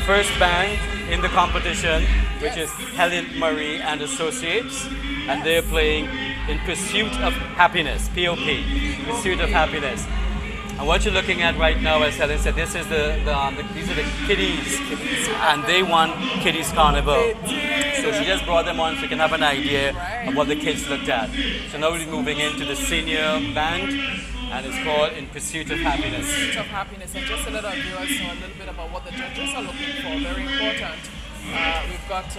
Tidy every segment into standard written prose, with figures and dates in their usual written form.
first band in the competition, which is Helen Marie and Associates, and they're playing In Pursuit of Happiness, POP, Pursuit of Happiness. And what you're looking at right now, as Helen said, this is these are the kiddies, and they won Kiddies Carnival. So she just brought them on so you can have an idea of what the kids looked at. So now we're moving into the senior band, and it's called In Pursuit of Happiness. Pursuit of Happiness, and just to let our viewers know a little bit about what the judges are looking for, very important. We've got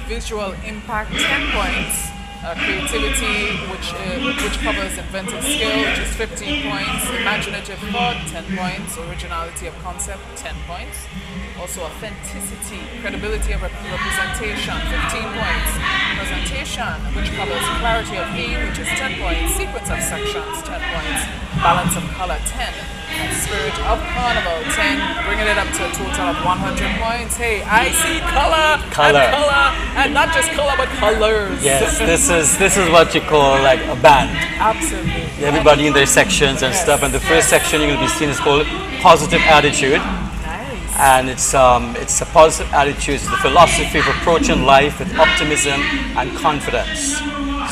visual impact, 10 points. Creativity, which covers inventive skill, which is 15 points. Imaginative thought, 10 points. Originality of concept, 10 points. Also authenticity, credibility of representation, 15 points. Presentation, which covers clarity of theme, which is 10 points. Sequence of sections, 10 points. Balance of color, 10. And spirit of carnival, 10, bringing it up to a total of 100 points. Hey, I see color, and not just color, but colors. Yes, this is what you call like a band. Absolutely. Everybody in their sections and stuff. And the first section you're going to be seeing is called Positive Attitude. Nice. And it's a positive attitude. It's the philosophy of approaching life with optimism and confidence.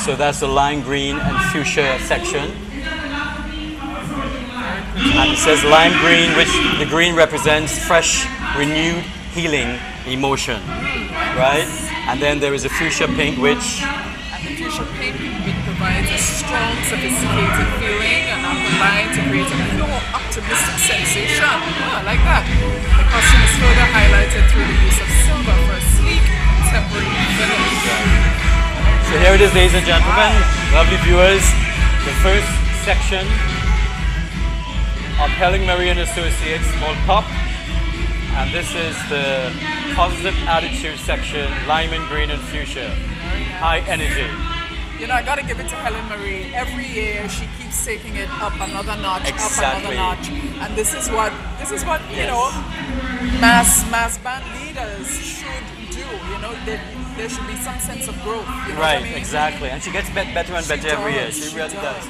So that's the lime green and fuchsia section. And it says lime green, which the green represents fresh, renewed, healing emotion, right? And then there is a fuchsia pink, which... And the fuchsia pink, it provides a strong, sophisticated feeling and combined to create a pure, optimistic sensation. Oh, I like that. The costume is further highlighted through the use of silver for a sleek, temporary finish. So here it is, ladies and gentlemen, lovely viewers. The first section of Helen Marie and Associates called Pop, and this is the positive attitude section, lime and green and fuchsia, high energy. You know, I gotta give it to Helen Marie. Every year she keeps taking it up another notch, Exactly. up another notch, and this is what you know, mass band leaders should do. You know, there should be some sense of growth. You know Right, what I mean? exactly, and she gets better and better every year. She really does.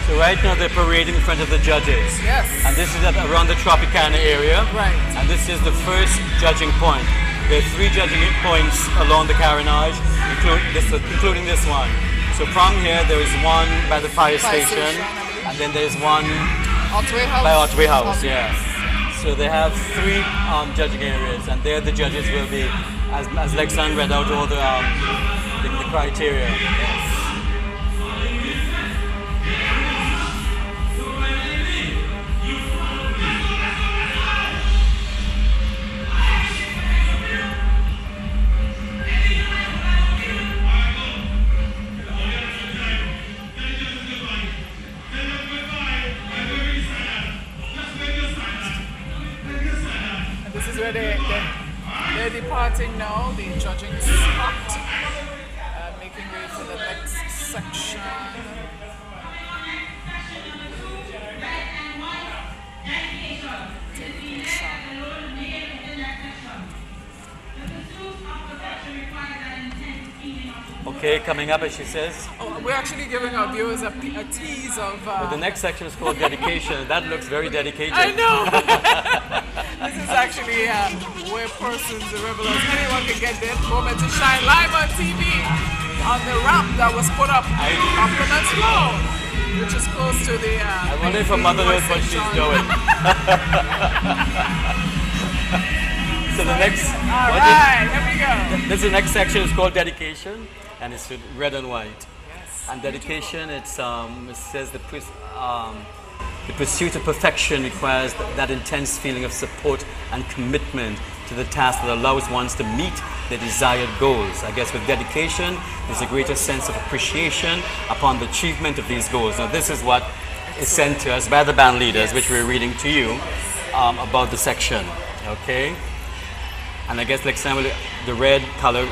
So right now they're parading in front of the judges. Yes. And this is around the Tropicana area. Right. And this is the first judging point. There are 3 judging points along the carronage, including this one. So from here there is one by the fire station, and then there's one Otway House. by Otway House, yeah. So they have 3 judging areas, and there the judges will be, as Lexan read out all the criteria. This is where they're departing now, the judging spot, making way for the next section. Okay, coming up, as she says. Oh, we're actually giving our viewers a tease of... The next section is called Dedication. That looks very dedicated. I know! This is actually where persons, the revelers, anyone can get their moment to shine live on TV on the ramp that was put up Compliments Flow, which is close to the... I wonder if her mother knows what she's doing. So the next... All right, here we go. This is the next section is called Dedication, and it's red and white. Yes. And dedication, it says the pursuit of perfection requires that intense feeling of support and commitment to the task that allows one to meet their desired goals. I guess with dedication, there's a greater sense of appreciation upon the achievement of these goals. Now this is what is sent to us by the band leaders, which we're reading to you. about the section, okay? And I guess like example, the red color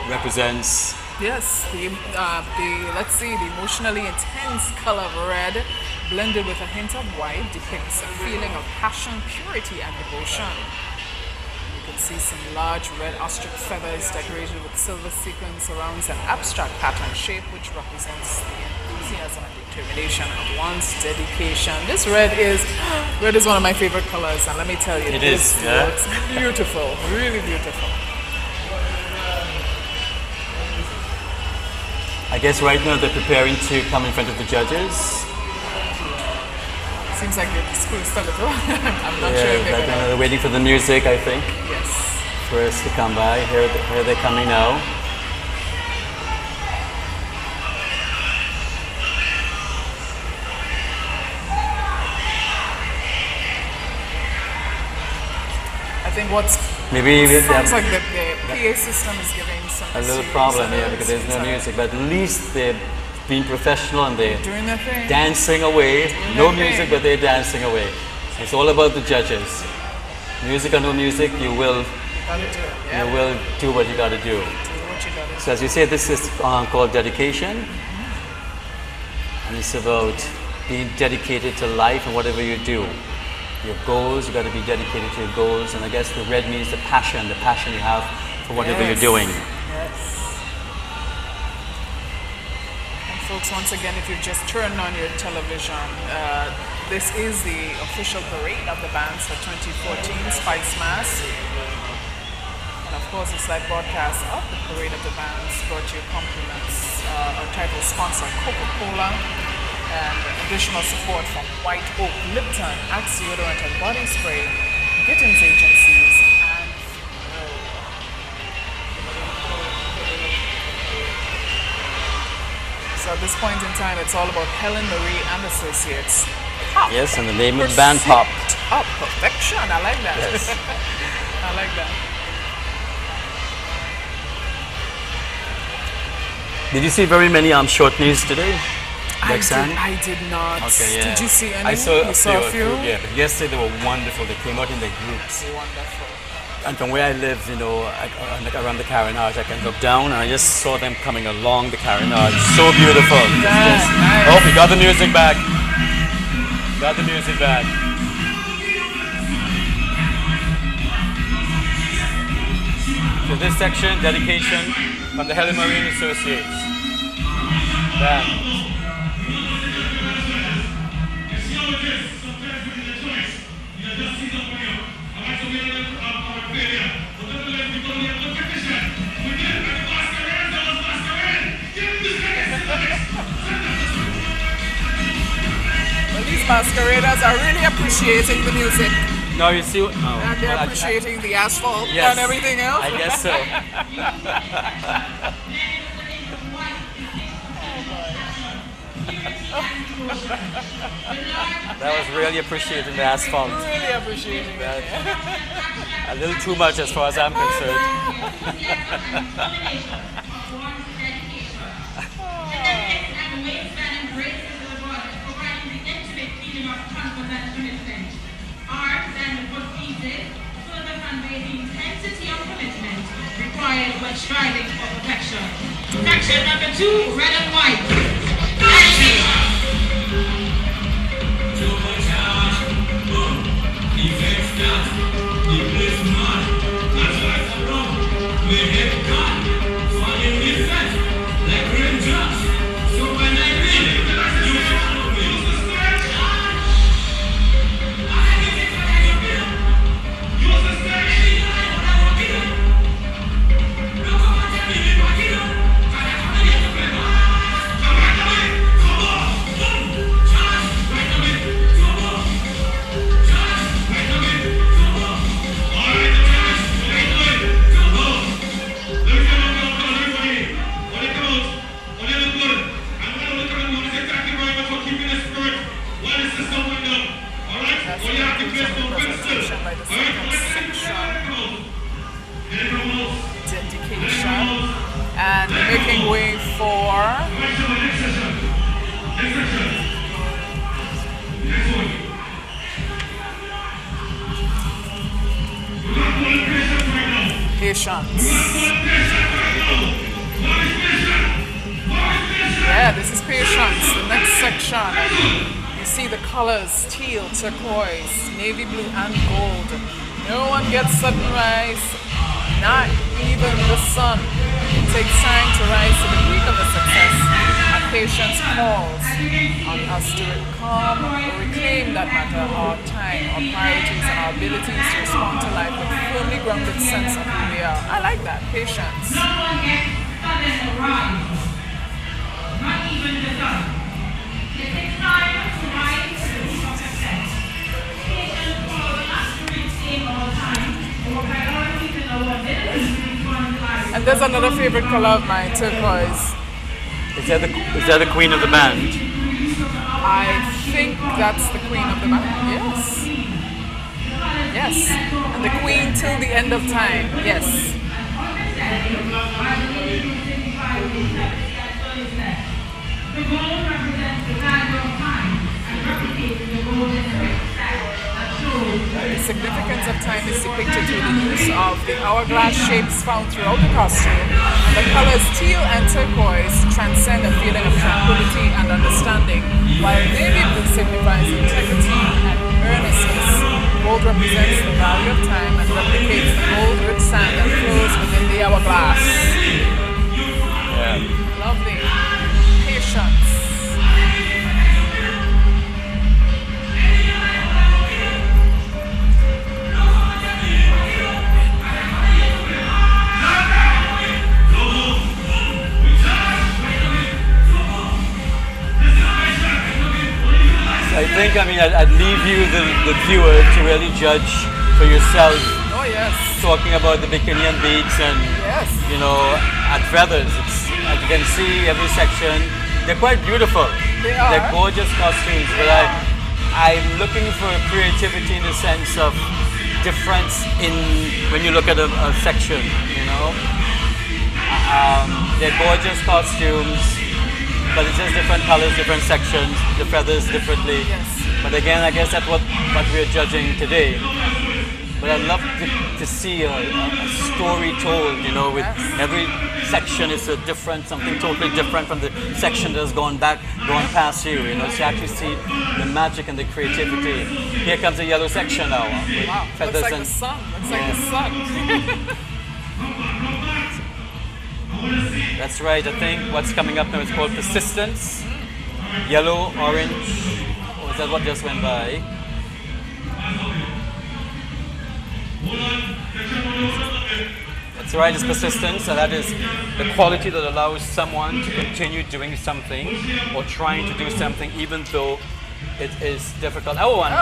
represents. Yes, the let's see, the emotionally intense color of red, blended with a hint of white, depicts a feeling of passion, purity, and devotion. You can see some large red ostrich feathers decorated with silver sequins surrounds an abstract pattern shape which represents the enthusiasm and determination of one's dedication. This red is one of my favorite colors, and let me tell you, it looks beautiful, really beautiful. I guess right now they're preparing to come in front of the judges. Seems like the school is still at all. I'm not sure if they're waiting for the music, I think. Yes. For us to come by. Here they're coming now. I think what's sounds like the PA system is giving some a little problem here because there's no music, but at least they're being professional and they're doing their thing. Dancing away. No music, but they're dancing away. It's all about the judges. Music or no music, you will do what you got to do. So as you say, this is called dedication, and it's about being dedicated to life and whatever you do. Your goals, you got to be dedicated to your goals, and I guess the red means the passion you have for whatever you're doing. Yes. And folks, once again, if you've just turned on your television, this is the official parade of the bands for 2014 Spice Mass. And of course, this live broadcast of the parade of the bands brought you compliments. Our title sponsor, Coca-Cola, and additional support from White Oak, Lipton, Axe Deodorant and Body Spray, Gittins Agencies, and so at this point in time, it's all about Helen Marie and Associates. Pop. Yes, and the name of the band Pop. Oh, perfection! I like that. Yes. I like that. Did you see very many short news today? I did not. Okay, yeah. Did you see any? I saw a few. Yeah, but yesterday they were wonderful. They came out in their groups. Wonderful. And from where I live, around the Carinage, I can look down and I just saw them coming along the Carinage. So beautiful. Nice. Oh, we got the music back. Got the music back. So this section, dedication from the Helen Marine Associates. Band. Well, these masqueraders are really appreciating the music. No, you see, and they're appreciating the asphalt yes, and everything else. I guess so. That was really appreciating the asphalt. Really appreciating that. A little too much as far as I'm concerned. Required when striving for perfection. Section number 2, red and white. And making way for Patience. Yeah, this is Patience, the next section. You see the colors, teal, turquoise, navy blue, and gold. No one gets sudden rise, not even the sun. It takes time to rise to the peak of the success, and patience calls on us to reclaim that matter, our time, our priorities, and our abilities to respond to life with a firmly grounded sense of who we are. I like that, patience. No one gets sudden rise, not even the sun. It takes time to rise to the peak of success. Patience calls us to reclaim our time, our priorities, and our abilities to respond to life. And there's another favorite color of mine, turquoise. Is that the queen of the band? I think that's the queen of the band, yes. Yes, and the queen till the end of time, yes. The gold represents the value of time and replicates the golden stack that shows The significance of time is depicted through the use of the hourglass shapes found throughout the costume, and the colors teal and turquoise transcend a feeling of tranquility and understanding, while navy blue signifies integrity and earnestness. Gold represents the value of time and replicates the gold-rich sand that flows within the hourglass. Yeah. Lovely. Patience. I'd leave you, the viewer, to really judge for yourself. Oh yes. Talking about the bikini beads and, Yes. you know, and feathers. As you can see, every section, they're quite beautiful. They are. They're gorgeous costumes, but I'm looking for creativity in the sense of difference in when you look at a section, you know. They're gorgeous costumes, but it's just different colors, different sections, the feathers differently. Yes. But again, I guess that's what we're judging today. But I'd love to see a story told, you know, with every section is a different, something totally different from the section that's gone past you, you know, so you actually see the magic and the creativity. Here comes the yellow section now. With Wow, feathers looks like and, the sun. Looks like the sun. That's right, I think what's coming up now is called Persistence. Yellow, orange. Oh, is that what just went by? That's right, it's persistence, and that is the quality that allows someone to continue doing something or trying to do something even though it is difficult. Oh, and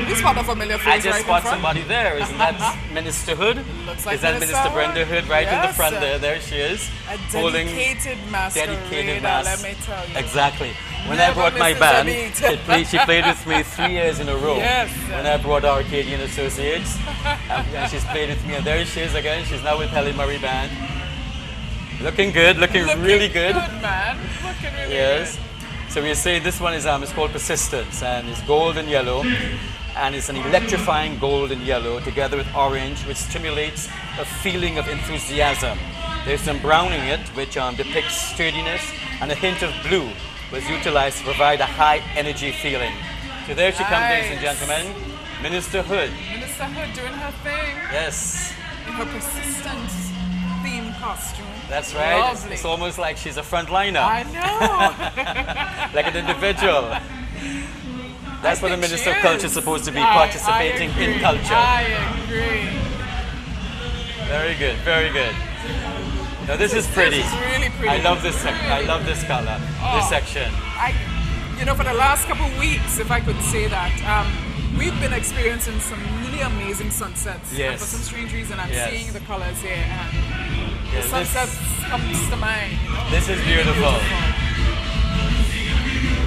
We spot a familiar face I just right in spot front. somebody there. Isn't that Minister Hood? Looks like is that Minister Minister Hood. Brenda Hood right in the Yes, front sir. there? There she is. A holding dedicated masquerader, let me tell you. Exactly. When I Never brought my misses a band, beat. she played with me 3 years in a row. Yes. When I brought Arcadian Associates, and she's played with me, and there she is again. She's now with Helen Murray Band. Looking good, looking really good. Man. Looking really Yes. good. So we say this one is it's called Persistence, and it's gold and yellow, and it's an electrifying gold and yellow together with orange, which stimulates a feeling of enthusiasm. There's some brown in it, which depicts sturdiness, and a hint of blue was utilized to provide a high energy feeling. So there she comes, ladies and Nice. gentlemen, Minister Hood. Minister Hood doing her thing Yes, in her persistent theme costume. that's right. Lovely. It's almost like she's a frontliner, I know. like an individual. That's what a think Minister of she Culture is is. supposed to be, I participating in agree. culture. I agree. Very good, very good. Now this is pretty. This is really pretty. I love this. I love this color. This section. For the last couple of weeks, if I could say that, we've been experiencing some really amazing sunsets. Yes. And for some strange reason, I'm Yes. seeing the colors here, and Yes, the sunsets comes to mind. You know? This is beautiful.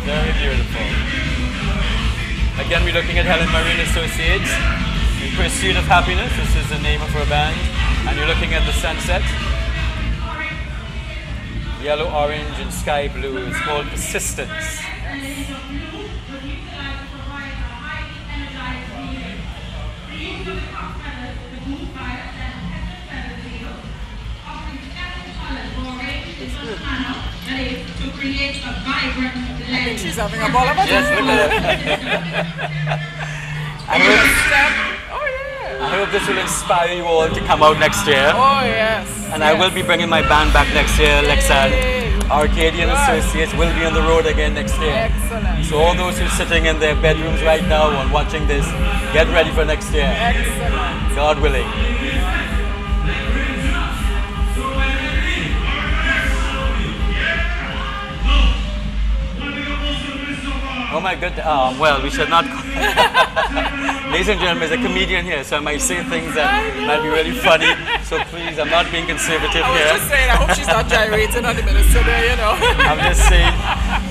Very beautiful. Again, we're looking at Helen Murray and Associates. In Pursuit of Happiness. This is the name of her band. And you're looking at the sunset. Yellow, orange, and sky blue. It's called Persistence. That is to create a vibrant I think blend. she's having a ball of a Yes, look at it. Oh yeah. I hope this will inspire you all to come out next year. Oh yes. And I will be bringing my band back next year, Lexan. Arcadian Right. Associates will be on the road again next year. Excellent. So all those who are sitting in their bedrooms right now and watching this, get ready for next year. Excellent. God willing. Oh my good. Well, we should not. Ladies and gentlemen, there's a comedian here, so I might say things that might be really funny. So please, I'm not being conservative I was here. just saying, I hope she's not gyrating on the minister there, you know. I'm just saying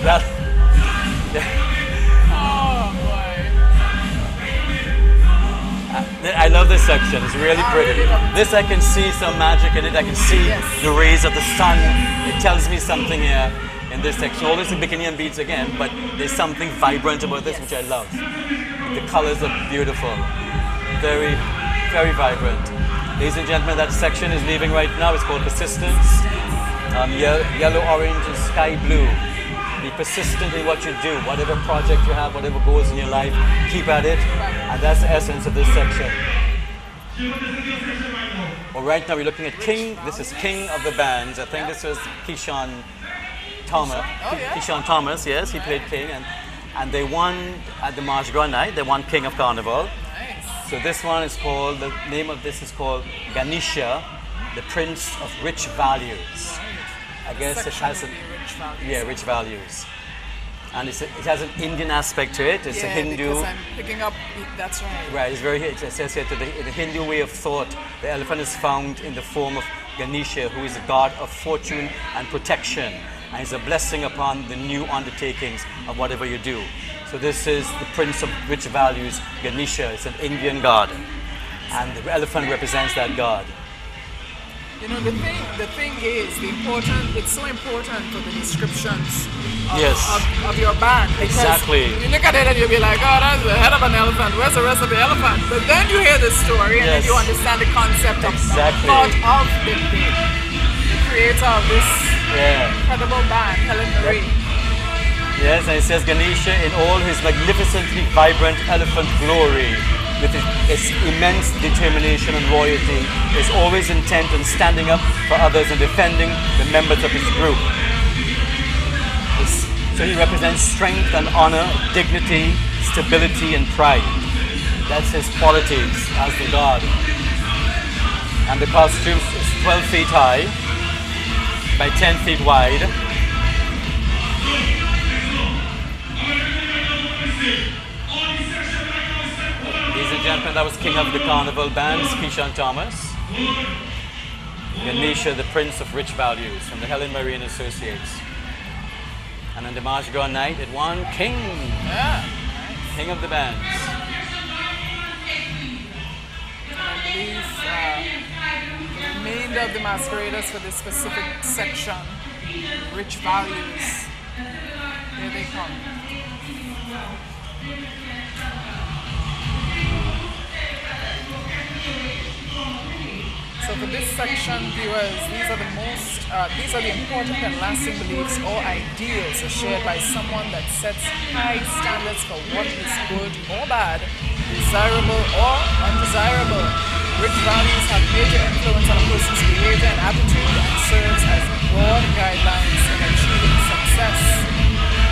that. Oh boy. I love this section. It's really I pretty. really love it. This I can see some magic in it. I can see Yes. the rays of the sun. It tells me something here in this section. All this in bikini and beads again, but there's something vibrant about this which I love. The colors are beautiful. Very, very vibrant. Ladies and gentlemen, that section is leaving right now. It's called Persistence. Yellow, orange, and sky blue. Be persistent in what you do. Whatever project you have, whatever goals in your life, keep at it. And that's the essence of this section. Well, right now we're looking at King. This is King of the bands. I think this was Keyshawn Thomas. Oh, yeah. Keyshawn Thomas, yes, he played King. And they won at the Mardi Gras night. They won King of Carnival. Nice. So this one is called, the name of this is called Ganesha, the Prince of Rich Values. I guess it has a, Rich values. yeah, rich values. And it has an Indian aspect to it. It's a Hindu. Because I'm picking up, that's right. Right, it's very, it says here, in the Hindu way of thought, the elephant is found in the form of Ganesha, who is the god of fortune and protection, and is a blessing upon the new undertakings of whatever you do. So this is the Prince of Rich Values, Ganesha. It's an Indian god, and the elephant represents that god. You know, the thing is, it's so important for the descriptions of, Yes. of your band. Because Exactly. You look at it and you'll be like, oh, that's the head of an elephant. Where's the rest of the elephant? But then you hear the story and then Yes. you understand the concept of Exactly. thought of the creator of this Yeah. incredible band, Helen Marie. Yes, and it says Ganesha in all his magnificently vibrant elephant glory, with his immense determination and loyalty, is always intent on standing up for others and defending the members of his group. So he represents strength and honor, dignity, stability, and pride. That's his qualities as the god. And the costume is 12 feet high by 10 feet wide. Ladies and gentlemen, that was King of the Carnival Bands, Keyshawn Thomas. Ganesha, the Prince of Rich Values, from the Helen Marie and Associates. And on the Mardi Gras night, it won King. Yeah. King of the Bands. I believe the remainder of the masqueraders for this specific section, rich values. Here they come. So for this section, viewers, these are the important and lasting beliefs or ideals shared by someone that sets high standards for what is good or bad, desirable or undesirable. Rich values have major influence on a person's behavior and attitude and serves as broad guidelines in achieving success.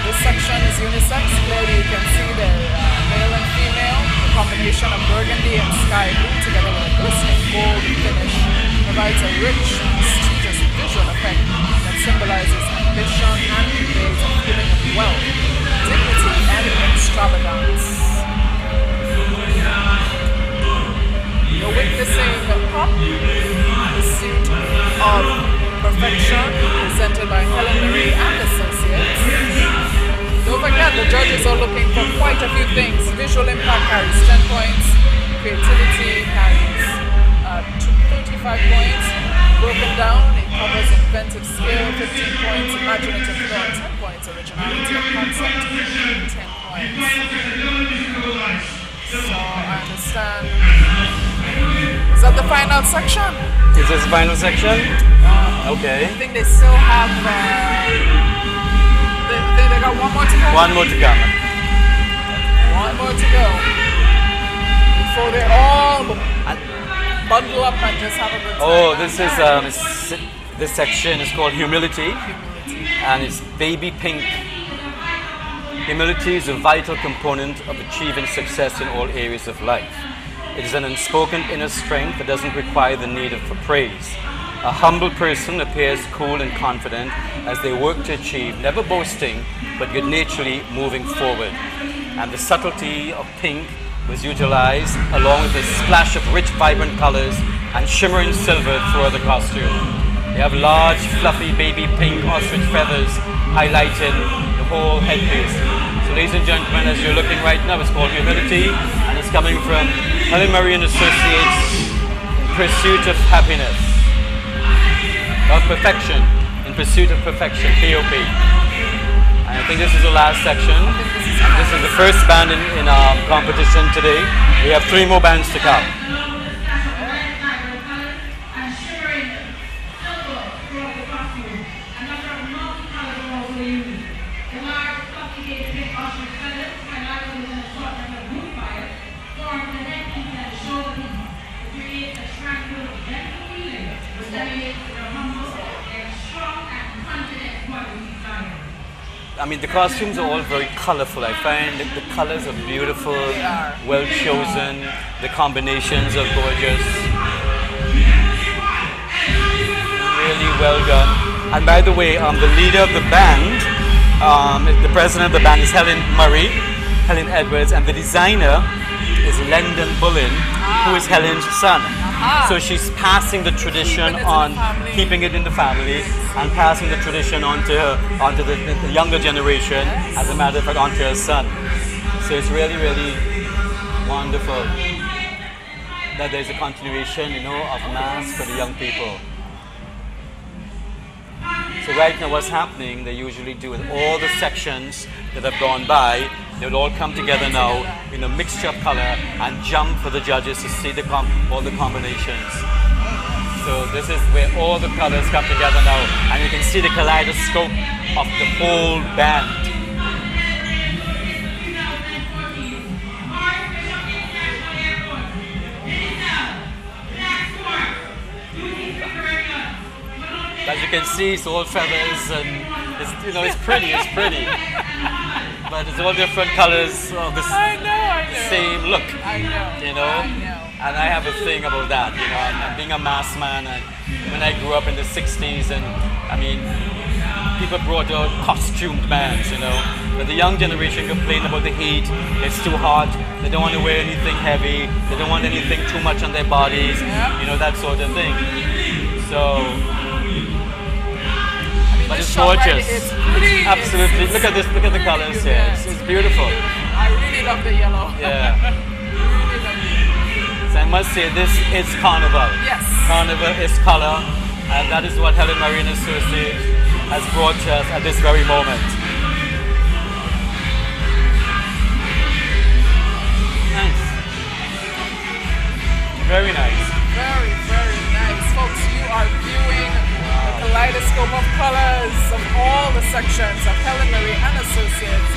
This section is unisex. Clearly you can see the male and female. The combination of burgundy and sky blue together with a glistening gold finish provides a rich, prestigious visual effect that symbolizes ambition and conveys a feeling of wealth, dignity, and extravagance. You're witnessing the pursuit of perfection presented by Helen Marie and Associates. Don't forget, the judges are looking for quite a few things. Visual impact carries 10 points, creativity carries 35 points, broken down, it covers inventive skill, 15 points, imaginative thought, 10 points, originality of concept, 10 points. So I understand. Is that the final section? Is this the final section? Okay. I think they still have. They got one more to go. One more to come. One more to go. Before they all bundle up and just have a good time. Oh, this section is called Humility, and it's baby pink. Humility is a vital component of achieving success in all areas of life. It is an unspoken inner strength that doesn't require the need for praise. A humble person appears cool and confident as they work to achieve, never boasting, but good-naturedly moving forward. And the subtlety of pink was utilized along with a splash of rich, vibrant colors and shimmering silver throughout the costume. They have large, fluffy, baby pink ostrich feathers highlighting the whole headpiece. So ladies and gentlemen, as you're looking right now, it's called Humility, and it's coming from Helen Murray and Associates, In Pursuit of Happiness. Of perfection, in pursuit of perfection, POP. And I think this is the last section. This is the first band in our competition today. We have 3 more bands to come. I mean, the costumes are all very colorful. I find that the colors are beautiful, well chosen. The combinations are gorgeous. Really well done. And by the way, the leader of the band, the president of the band is Helen Edwards, and the designer is Lyndon Bullen, who is Helen's son. So she's passing the tradition on, keeping it in the family, and passing the tradition onto the younger generation, as a matter of fact, onto her son. So it's really, really wonderful that there's a continuation, of mass for the young people. So right now what's happening, they usually do in all the sections that have gone by, they would all come together now in a mixture of color and jump for the judges to see all the combinations. So this is where all the colors come together now, and you can see the kaleidoscope of the whole band. As you can see, it's all feathers, and it's pretty. But it's all different colors of the same look. I know. And I have a thing about that, I'm being a mass man, and when I grew up in the 60s, and I mean, people brought out costumed bands, but the young generation complain about the heat, it's too hot, they don't want to wear anything heavy, they don't want anything too much on their bodies, that sort of thing. So, but it's gorgeous. It's pretty. Absolutely. Look at this, look at the colors here. It's beautiful. I really love the yellow. Yeah. So I must say, this is Carnival. Yes. Carnival is color, and that is what Helen Murray and Associates has brought to us at this very moment. Nice. Very nice. Very, very nice. Folks, you are viewing the kaleidoscope of colors of all the sections of Helen Murray and Associates,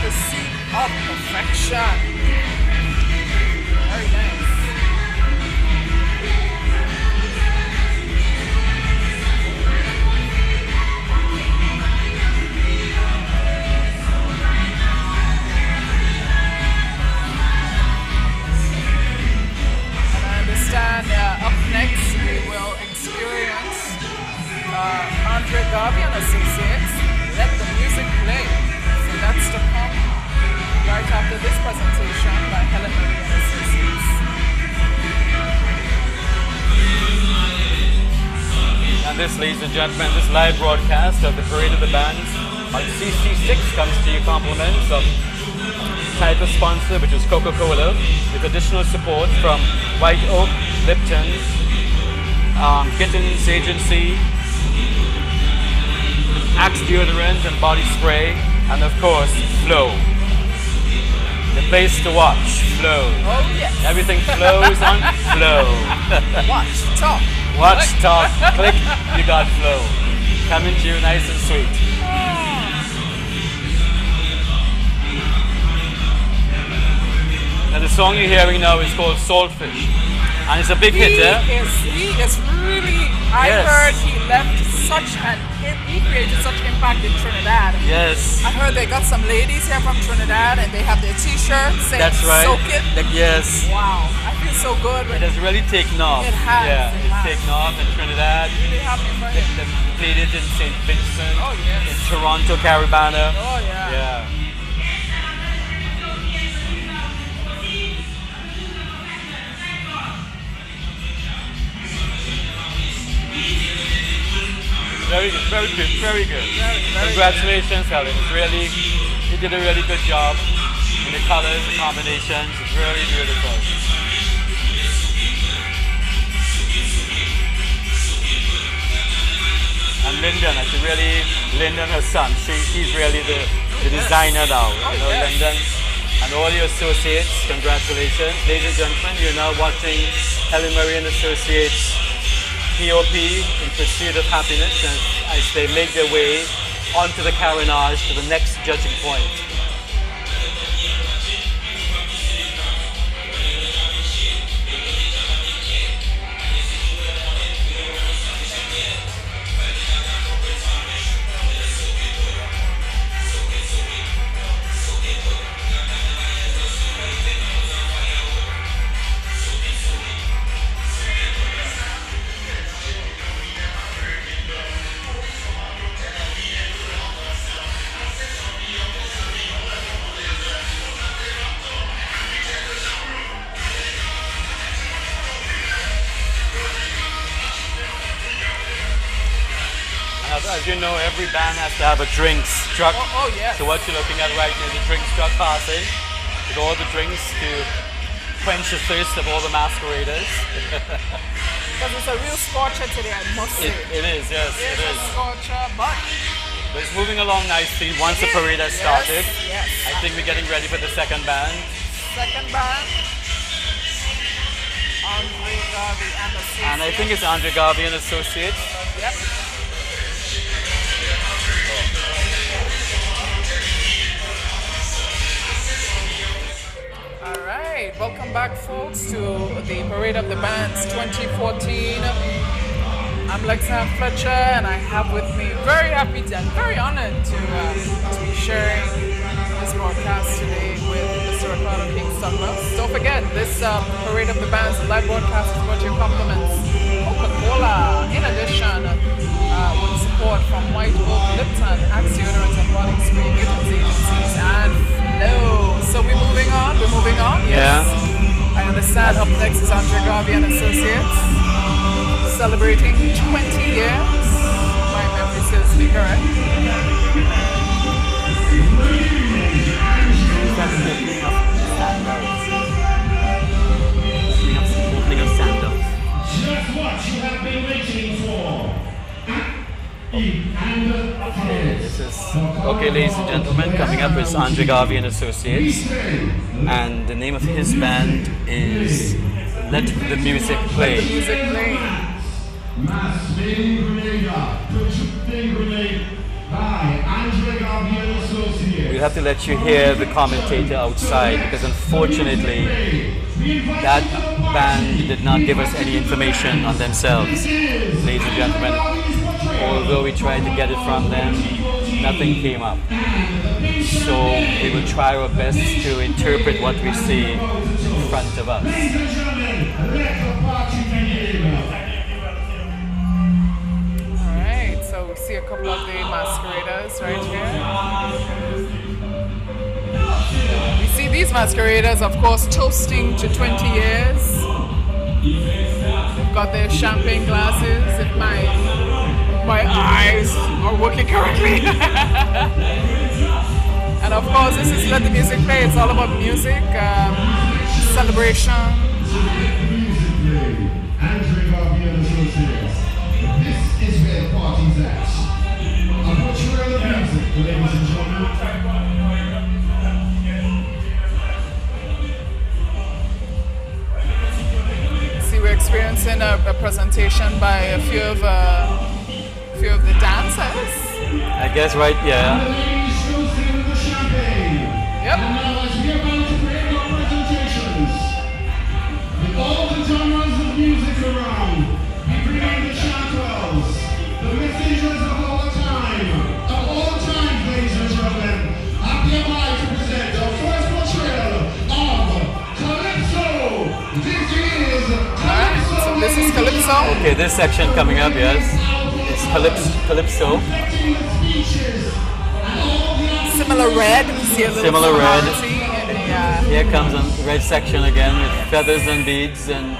Pursuit of Perfection. Very nice. Up next, we will experience Garvin and Associates, Let the Music Play. So that's to come right after this presentation by Helen Murray and Associates. And this, ladies and gentlemen, this live broadcast of the Parade of the Bands on CC6 comes to you compliments of title sponsor, which is Coca-Cola, with additional support from White Oak, Lipton, Kittens Agency, Axe Deodorant and Body Spray, and of course, Flow. The place to watch, Flow. Oh yes. Everything flows on Flow. Watch, talk. Watch, talk, click, you got flow. Coming to you nice and sweet. Now the song you're hearing now is called Saltfish. And it's a big hitter. He is really, I Yes. heard he created such impact in Trinidad. Yes. I heard they got some ladies here from Trinidad and they have their t-shirts saying That's right. Soak it. Yes. Wow, I feel so good. It has really taken off. It has, Yeah, it it's has. taken off in Trinidad. Really happy for him. They played it in St. Vincent. Oh, yes. In Toronto, Caribana. Oh yeah. Yeah. Very good, very good, very good. Very Congratulations, Helen. It's really, you did a really good job in the colors, the combinations. It's really beautiful. And Lyndon, I should really, Lyndon, her son, she's really the designer now. You know, yes. Lyndon and all your associates, congratulations. Ladies and gentlemen, you're now watching Helen Marie and Associates POP in Pursuit of Happiness as they make their way onto the carronage to the next judging point. As you know, every band has to have a drinks truck. Oh yes. So what you're looking at right now is a drinks truck passing with all the drinks to quench the thirst of all the masqueraders. Because it's a real scorcher today, I must say. It is, yes, it It's is. a scorcher, but But it's moving along nicely once the parade has started. Yes. I think we're getting ready for the second band. Second band, Andre Garvin and Associates. And I think it's Andre Garvin and Associates. Yep. All right, welcome back, folks, to the Parade of the Bands 2014. I'm Lexan Fletcher, and I have with me, very happy and very honored to be sharing this broadcast today with Mr. Ricardo King Douglas. Don't forget, this Parade of the Bands live broadcast is brought to your compliments Coca-Cola. In addition, with support from White Oak, Lipton, Axe Deodorant and Body Spray, Gibbons Agencies, and Flow. So we're moving on. Yes. Yeah. I understand up next is Andre Garvin and Associates, celebrating 20 years. My memory serves me correct. Opening of sandals. Just what you have been waiting for. Okay, ladies and gentlemen, coming up is Andre Garvin and Associates, and the name of his band is Let the Music Play. Music playing. Mass Main Grenade, Projecting Grenade by Andre Garvin and Associates. We'll have to let you hear the commentator outside because unfortunately that band did not give us any information on themselves. Ladies and gentlemen, although we tried to get it from them, nothing came up. So we will try our best to interpret what we see in front of us. Alright, so we see a couple of the masqueraders right here. We see these masqueraders, of course, toasting to 20 years. They've got their champagne glasses, if my eyes are working correctly. And of course, this is Let the Music Play. It's all about music, celebration. Andre Garvin and Associates. This is where the party's at. A butcher of music, ladies and gentlemen. See, we're experiencing a presentation by a few of the dancers. I guess right, yeah. Yep. All the genres of music around, we bring the chantels, the messengers of all time, ladies and gentlemen. I'm hereby to present the first portrayal of Calypso. This is Calypso. So this is Calypso. Okay, this section coming up, yes. It's Calypso. Similar red. We see a little Similar red. variety in the, Here comes the red section again with feathers and beads and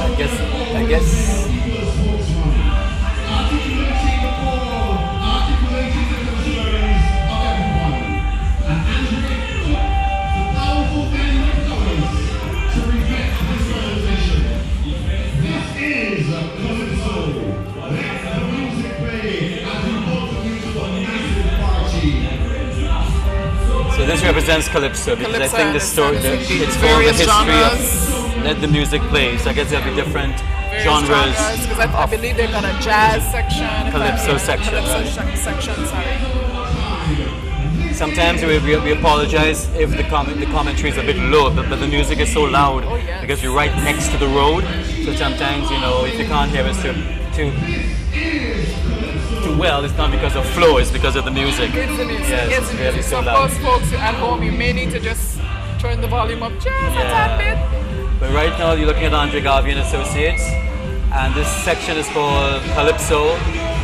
I guess so this represents Calypso because I think the story, it's all the history of let the music play. So I guess there'll be different genres. Because I believe they've got a jazz section, Calypso section. Calypso section, sorry. Sometimes we apologize if the commentary is a bit low, but the music is so loud because we're right next to the road. So sometimes, you know, if you can't hear us too well, it's not because of flow, it's because of the music. It's the music. Yes, it's the really music. so So loud. for folks at home, you may need to just turn the volume up just a tad bit. But right now you're looking at Andre Garvin Associates, and this section is called Calypso,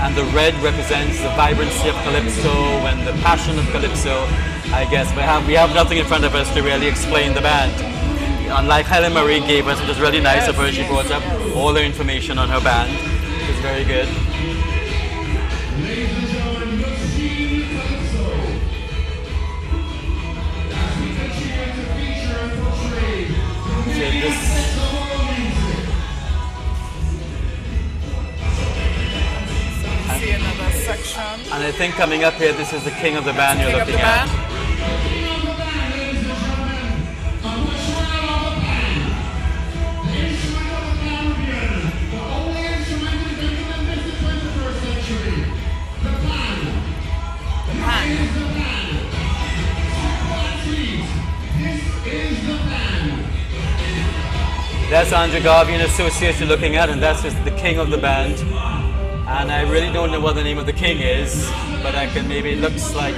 and the red represents the vibrancy of Calypso and the passion of Calypso, I guess. But we have nothing in front of us to really explain the band. Unlike Helen Marie gave us, which was really nice of her, she brought up all the information on her band, which is very good. See another section. And I think coming up here, this is the king of the band you're looking at. That's Andre Garvin Associates you're looking at, and that's just the king of the band. And I really don't know what the name of the king is, but I can maybe, it looks like...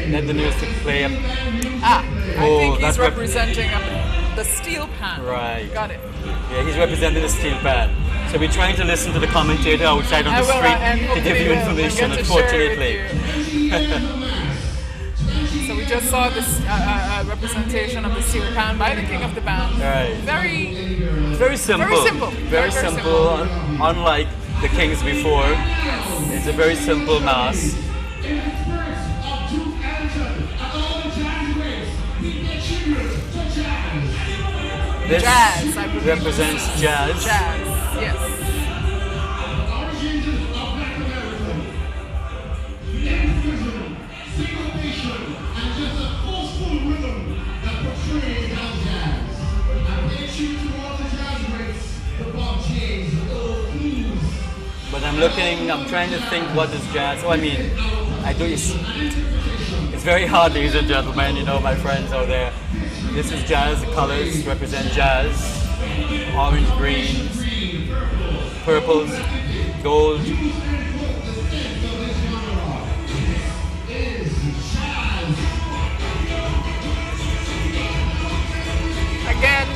Let the music play. I think he's representing the steel pan. Right. Got it. Yeah, he's representing the steel pan. So we're trying to listen to the commentator outside on the street to give you information, unfortunately. So we just saw this representation of the steel pan by the king of the band. Right. Very simple. Very simple. Very simple. Unlike the kings before. It's a very simple mass. This jazz, represents jazz. Jazz, yes. But I'm trying to think what is jazz. Oh, I mean, it's very hard, ladies and gentlemen, you know, my friends out there. This is jazz, the colors represent jazz. Orange, green, purples, gold. Again,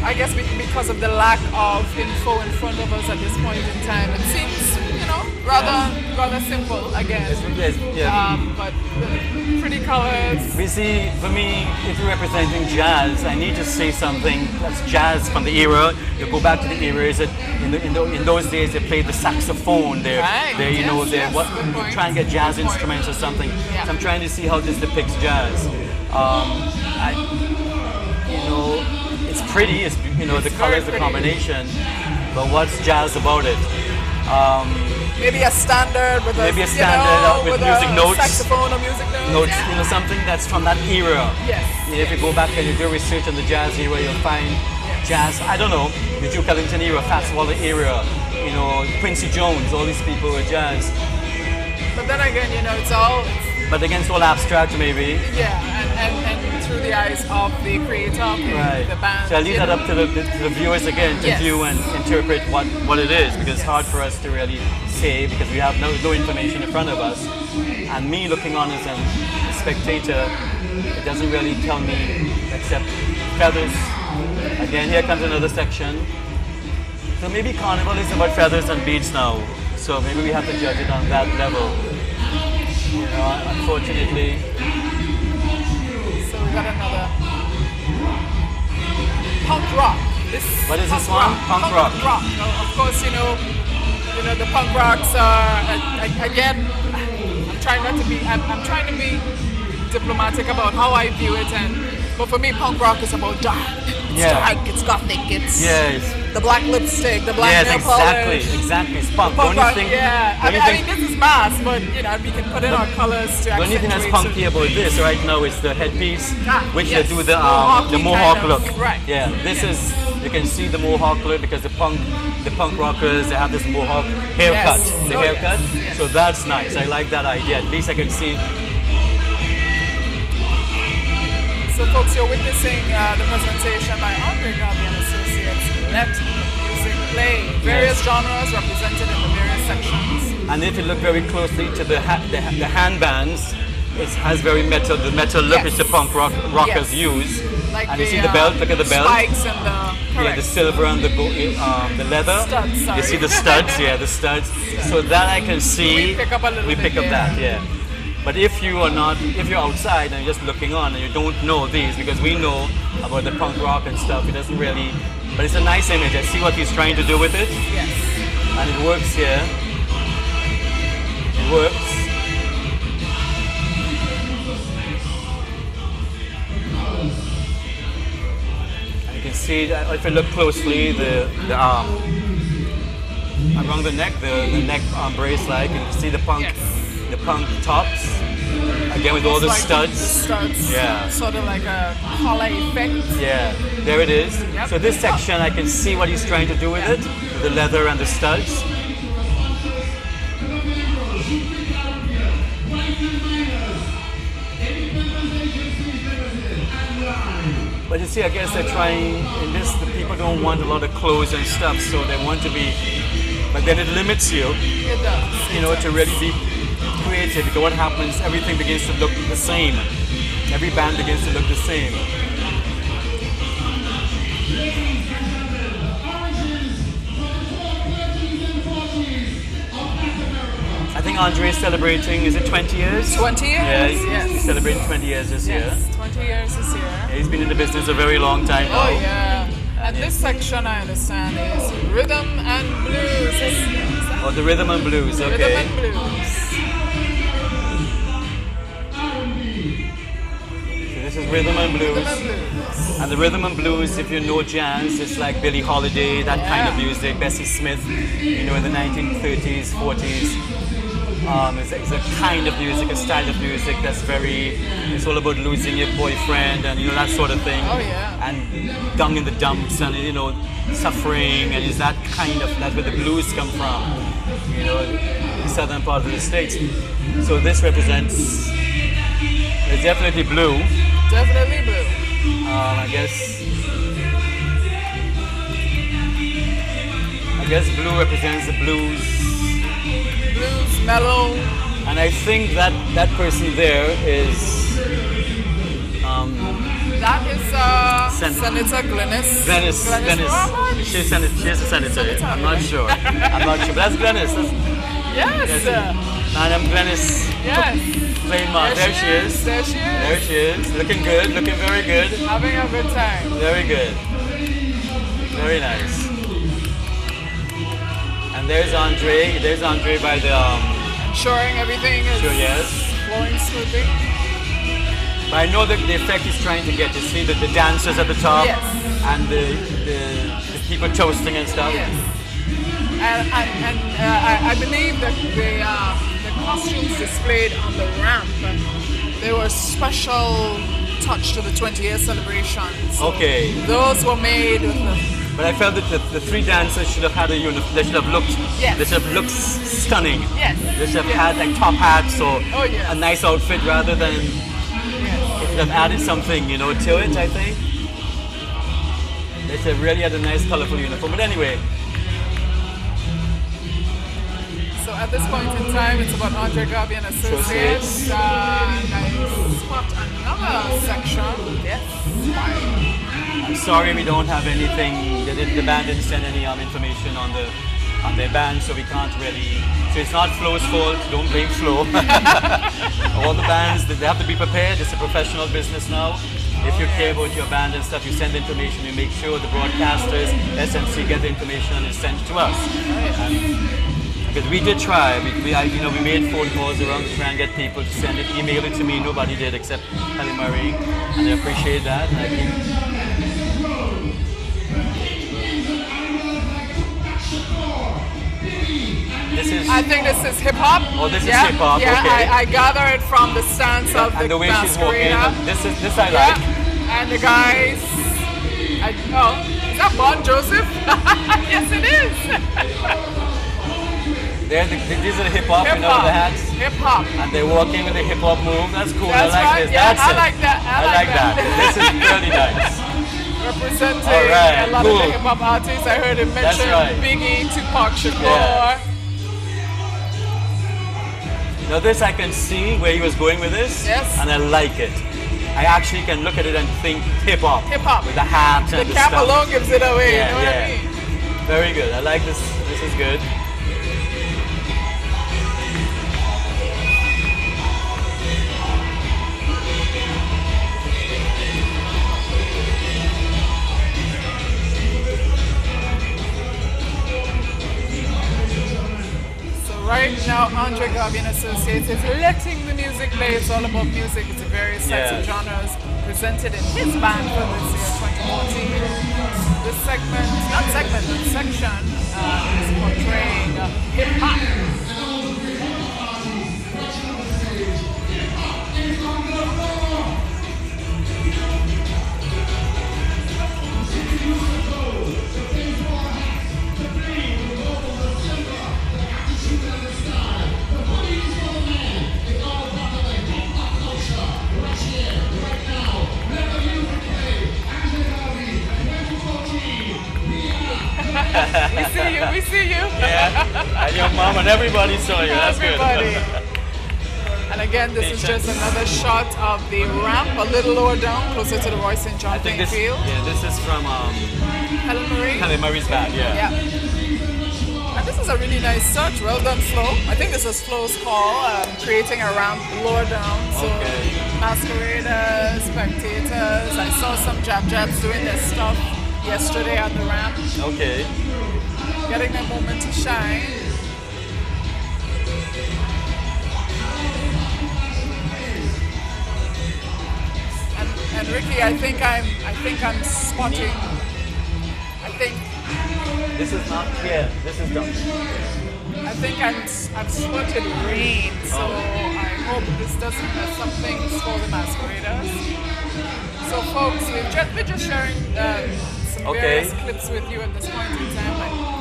I guess because of the lack of info in front of us at this point in time, it seems, you know, rather simple again. But pretty colors. We see, for me, if you're representing jazz, I need to say something that's jazz from the era. You go back to the era. Is that in those days they played the saxophone. They're trying to get jazz instruments or something. Yeah. So I'm trying to see how this depicts jazz. It's pretty. The colors, the combination. But what's jazz about it? maybe a standard with Maybe a you standard know, with with music a notes. saxophone or music notes. You know, something that's from that era. Yes. If you go back and you do research on the jazz era, you'll find jazz, I don't know, the Duke Ellington era, Fats Waller era, you know, Quincy Jones, all these people were jazz. But then again, you know, it's all, But again, it's all abstract maybe. yeah, and through the eyes of the creator, of Right. the band. So I leave you that know. up to the viewers again to Yes. view and interpret what it is, because it's hard for us to really say because we have no information in front of us. And me looking on as a spectator, it doesn't really tell me except feathers. Again, here comes another section. So maybe carnival is about feathers and beads now. So maybe we have to judge it on that level. You know, unfortunately. So we got another punk rock. What is this punk one? Punk rock. Now, of course, you know the punk rocks are again. I'm trying to be diplomatic about how I view it, but for me, punk rock is about dark. It's dark. It's gothic. It's Yes. the black lipstick, the black Yes, nail exactly, polish. exactly. It's punk. Punk Don't you rock, think? yeah. I mean, this is mass, but you know, we can put in our colors to The only thing that's accentuate punky about this right now is the headpiece, which yes. they do the Mohawky mohawk kind look. of, right. Yeah, this is, you can see the mohawk look because the punk rockers, they have this mohawk haircut. Yes. The Oh, haircut. yes. So that's nice. I like that idea. At least I can see. So folks, you're witnessing the presentation by Andre Garvin and Associates. Let music play. Various genres represented in the various sections. And if you look very closely to the handbands, it has very metal. The metal look Yes. which the punk rockers Yes. use. Like And you see the belt. Look at the belt. Spikes and the Yeah, the silver and the leather. Studs, sorry. You see the studs, yeah, the studs. So that I can see. We pick up a little We bit pick up here. that, yeah. But if you're outside and you're just looking on and you don't know these, because we know about the punk rock and stuff, it doesn't really. But it's a nice image. I see what he's trying to do with it, Yes. and it works here. It works. You can see that if you look closely, the arm around the neck brace, like, and you can see the punk tops again with all the It's like studs. Studs. Yeah. Sort of like a collar effect. Yeah, there it is. Yep. So this section, I can see what he's trying to do with it, with the leather and the studs. But you see, I guess they're trying, in this, the people don't want a lot of clothes and stuff, so they want to be, but then it limits you, It does. you know, to really be creative, because what happens, everything begins to look the same. Every band begins to look the same. I think Andre is celebrating, is it 20 years? 20 years? Yeah, Yes. he's celebrating 20 years this year. Yes, 20 years this year. Yeah, he's been in the business a very long time now. Oh yeah. And this section I understand is rhythm and blues. Is that Oh, the rhythm and blues, okay. rhythm and blues? So this is rhythm and blues. Rhythm and blues. And the rhythm and blues, if you know jazz, it's like Billie Holiday, that kind of Yeah. music, Bessie Smith, you know, in the 1930s, 40s. It's a kind of music, a style of music that's very, it's all about losing your boyfriend and, you know, that sort of thing. Oh, yeah. And down in the dumps and, you know, suffering, and it's that kind of, that's where the blues come from, you know, the southern part of the States. So this represents, it's definitely blue. Definitely blue. I guess blue represents the blues, Blues, mellow. and I think that person there is That is Senator Glennis. Glennis. Roberts. She's a senator. I'm not sure. But that's Glennis. Yes. Madam Glennis Yes. playing mark. There she is. There she is. There she is. Looking good. Looking very good. Having a good time. Very good. Very nice. And there's Andre. There's Andre by the Ensuring everything is sure, yes. flowing smoothly. But I know the effect he's trying to get. You see the dancers at the top Yes. and the people toasting and stuff. Yes. I believe that the costumes displayed on the ramp, they were special touch to the 20th celebration. So Okay. those were made with the But I felt that the three dancers should have had a uniform. They should have looked. Yes. They should have looked stunning. Yes. They should have Yes. had like top hats or Oh, yes. a nice outfit rather than. yes. They should have added something, you know, to it. I think. They should have really had a nice, colorful uniform. But anyway, So at this point in time, it's about Andre Garvin Associates. And I spot another section. Yes. I'm sorry we don't have anything. The band didn't send any information on their band, so we can't really. So it's not Flo's fault. Don't blame Flo. All the bands, they have to be prepared. It's a professional business now. If you care about your band and stuff, you send information. You make sure the broadcasters, SMC, get the information and it's sent to us. Because we did try. We made phone calls around to try and get people to send it, email it to me. Nobody did except Kelly Murray, and I appreciate that. And I think I think this is hip hop. Oh, this is yeah, hip hop. Yeah, Okay. I gather it from the stance of and the the way she's walking. masquerader. This I Yeah, like. and the guys. Is that Bon Joseph? Yes, it is. These are the hip hop, you know, the hats. Hip hop. And they're walking with the hip hop move. That's cool. That's I like right. this. Yeah, That's I it. like that. I like that. This is really nice. Representing All right, a lot cool. of the hip hop artists. I heard him mention right. Biggie, Tupac Shakur. Yeah. Now this I can see where he was going with this. Yes. And I like it. I actually can look at it and think hip hop. Hip hop. With the hat and The the cap stuff. alone gives it away. Yeah, you know what yeah. I mean? Very good. I like this. This is good. Right now, Andre Garvin Associates is letting the music play. It's all about music. It's various types of genres presented in his band for this year, 2014. This segment, not segment, but section, is portraying hip hop. We see you. Yeah, and your mom and everybody saw you. That's Everybody. good. And again, this is just another shot of the ramp, a little lower down, closer to the Roy St. John I think playing this. field. Yeah, this is from Helen Marie. Kelly Murray's band. Yeah. And this is a really nice touch. Well done, Flo. I think this is Flo's call, creating a ramp lower down. So masqueraders, spectators. I saw some jabs doing their stuff yesterday on the ramp. Okay. Getting their moment to shine. And Ricky, I think I'm spotting. I think This is not here. This is done. I think I've spotted rain, so I hope this doesn't mess up things for the masqueraders. So folks, we're just sharing some various clips with you at this point in time.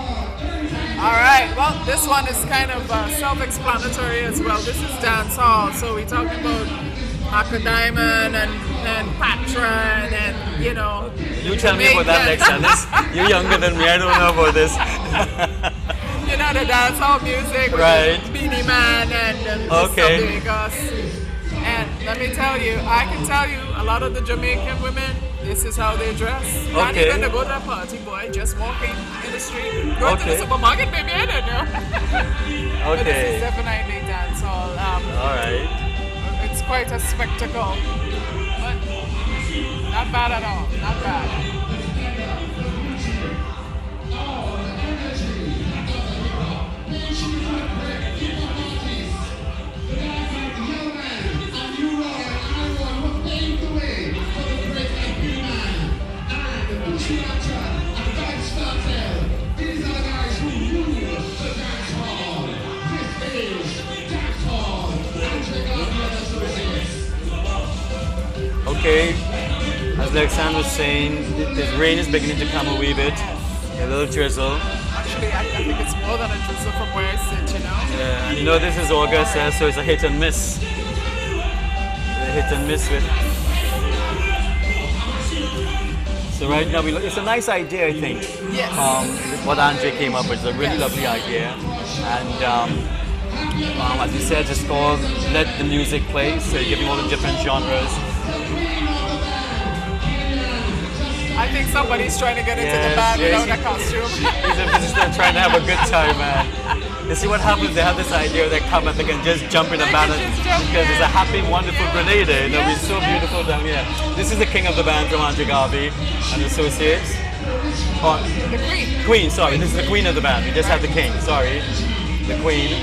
Alright, well this one is kind of self-explanatory as well. This is dance hall, so we're talking about Aqua Diamond and Patron and, you know. You tell me about that next time. You're younger than me, I don't know about this. You know, the dancehall music with Right. Beanie Man and Okay. Vegas. And let me tell you, I can tell you, a lot of the Jamaican women, this is how they dress. Not Okay. even to go to a party, boy, just walking in the street. Go to the supermarket, maybe, I don't know. But this is definitely dancehall. Alright. It's quite a spectacle. But not bad at all, not bad. These are the guys who rule okay. As Alexander was saying, the rain is beginning to come a wee bit. A little drizzle. Actually, I think it's more than a drizzle from where I sit, you know? Yeah, and you know this is August, so it's a hit and miss. A hit and miss with. So right now, it's a nice idea, I think. Yes. What Andre came up with is a really lovely idea. And as you said, it's called Let the Music Play, so you're giving all the different genres. I think somebody's trying to get into the band without a costume. He's a visitor trying to have a good time, man. You see what happens? They have this idea they come and they can just jump in a band because it's a happy, wonderful grenade. You know, it's so beautiful down here. This is the king of the band from Andre Garvin and Associates. Oh, The Queen. Queen, sorry. This is the queen of the band. We just had the king, sorry. The queen.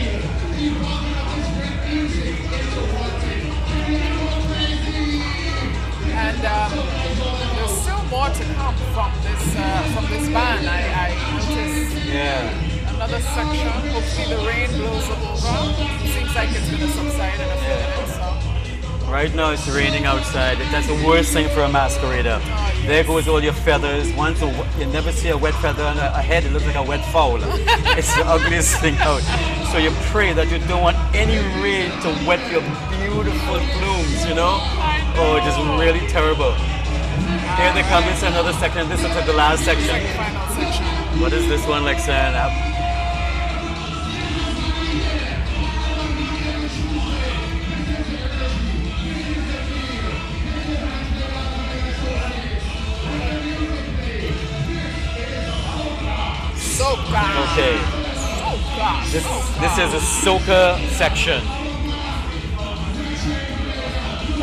And there's still more to come from this band. I noticed another section. Hopefully the rain blows over. Seems like it's going to subside in a few minutes. So. Right now it's raining outside. That's the worst thing for a masquerader. There goes all your feathers. Once you never see a wet feather on a head, it looks like a wet fowl. It's the ugliest thing out. So you pray that you don't want any rain to wet your beautiful plumes, you know? Oh, it is really terrible. Here they come, it's another section. This is like the last section. Final section. What is this one like saying? Soca. Okay. Soca. This is a Soca section.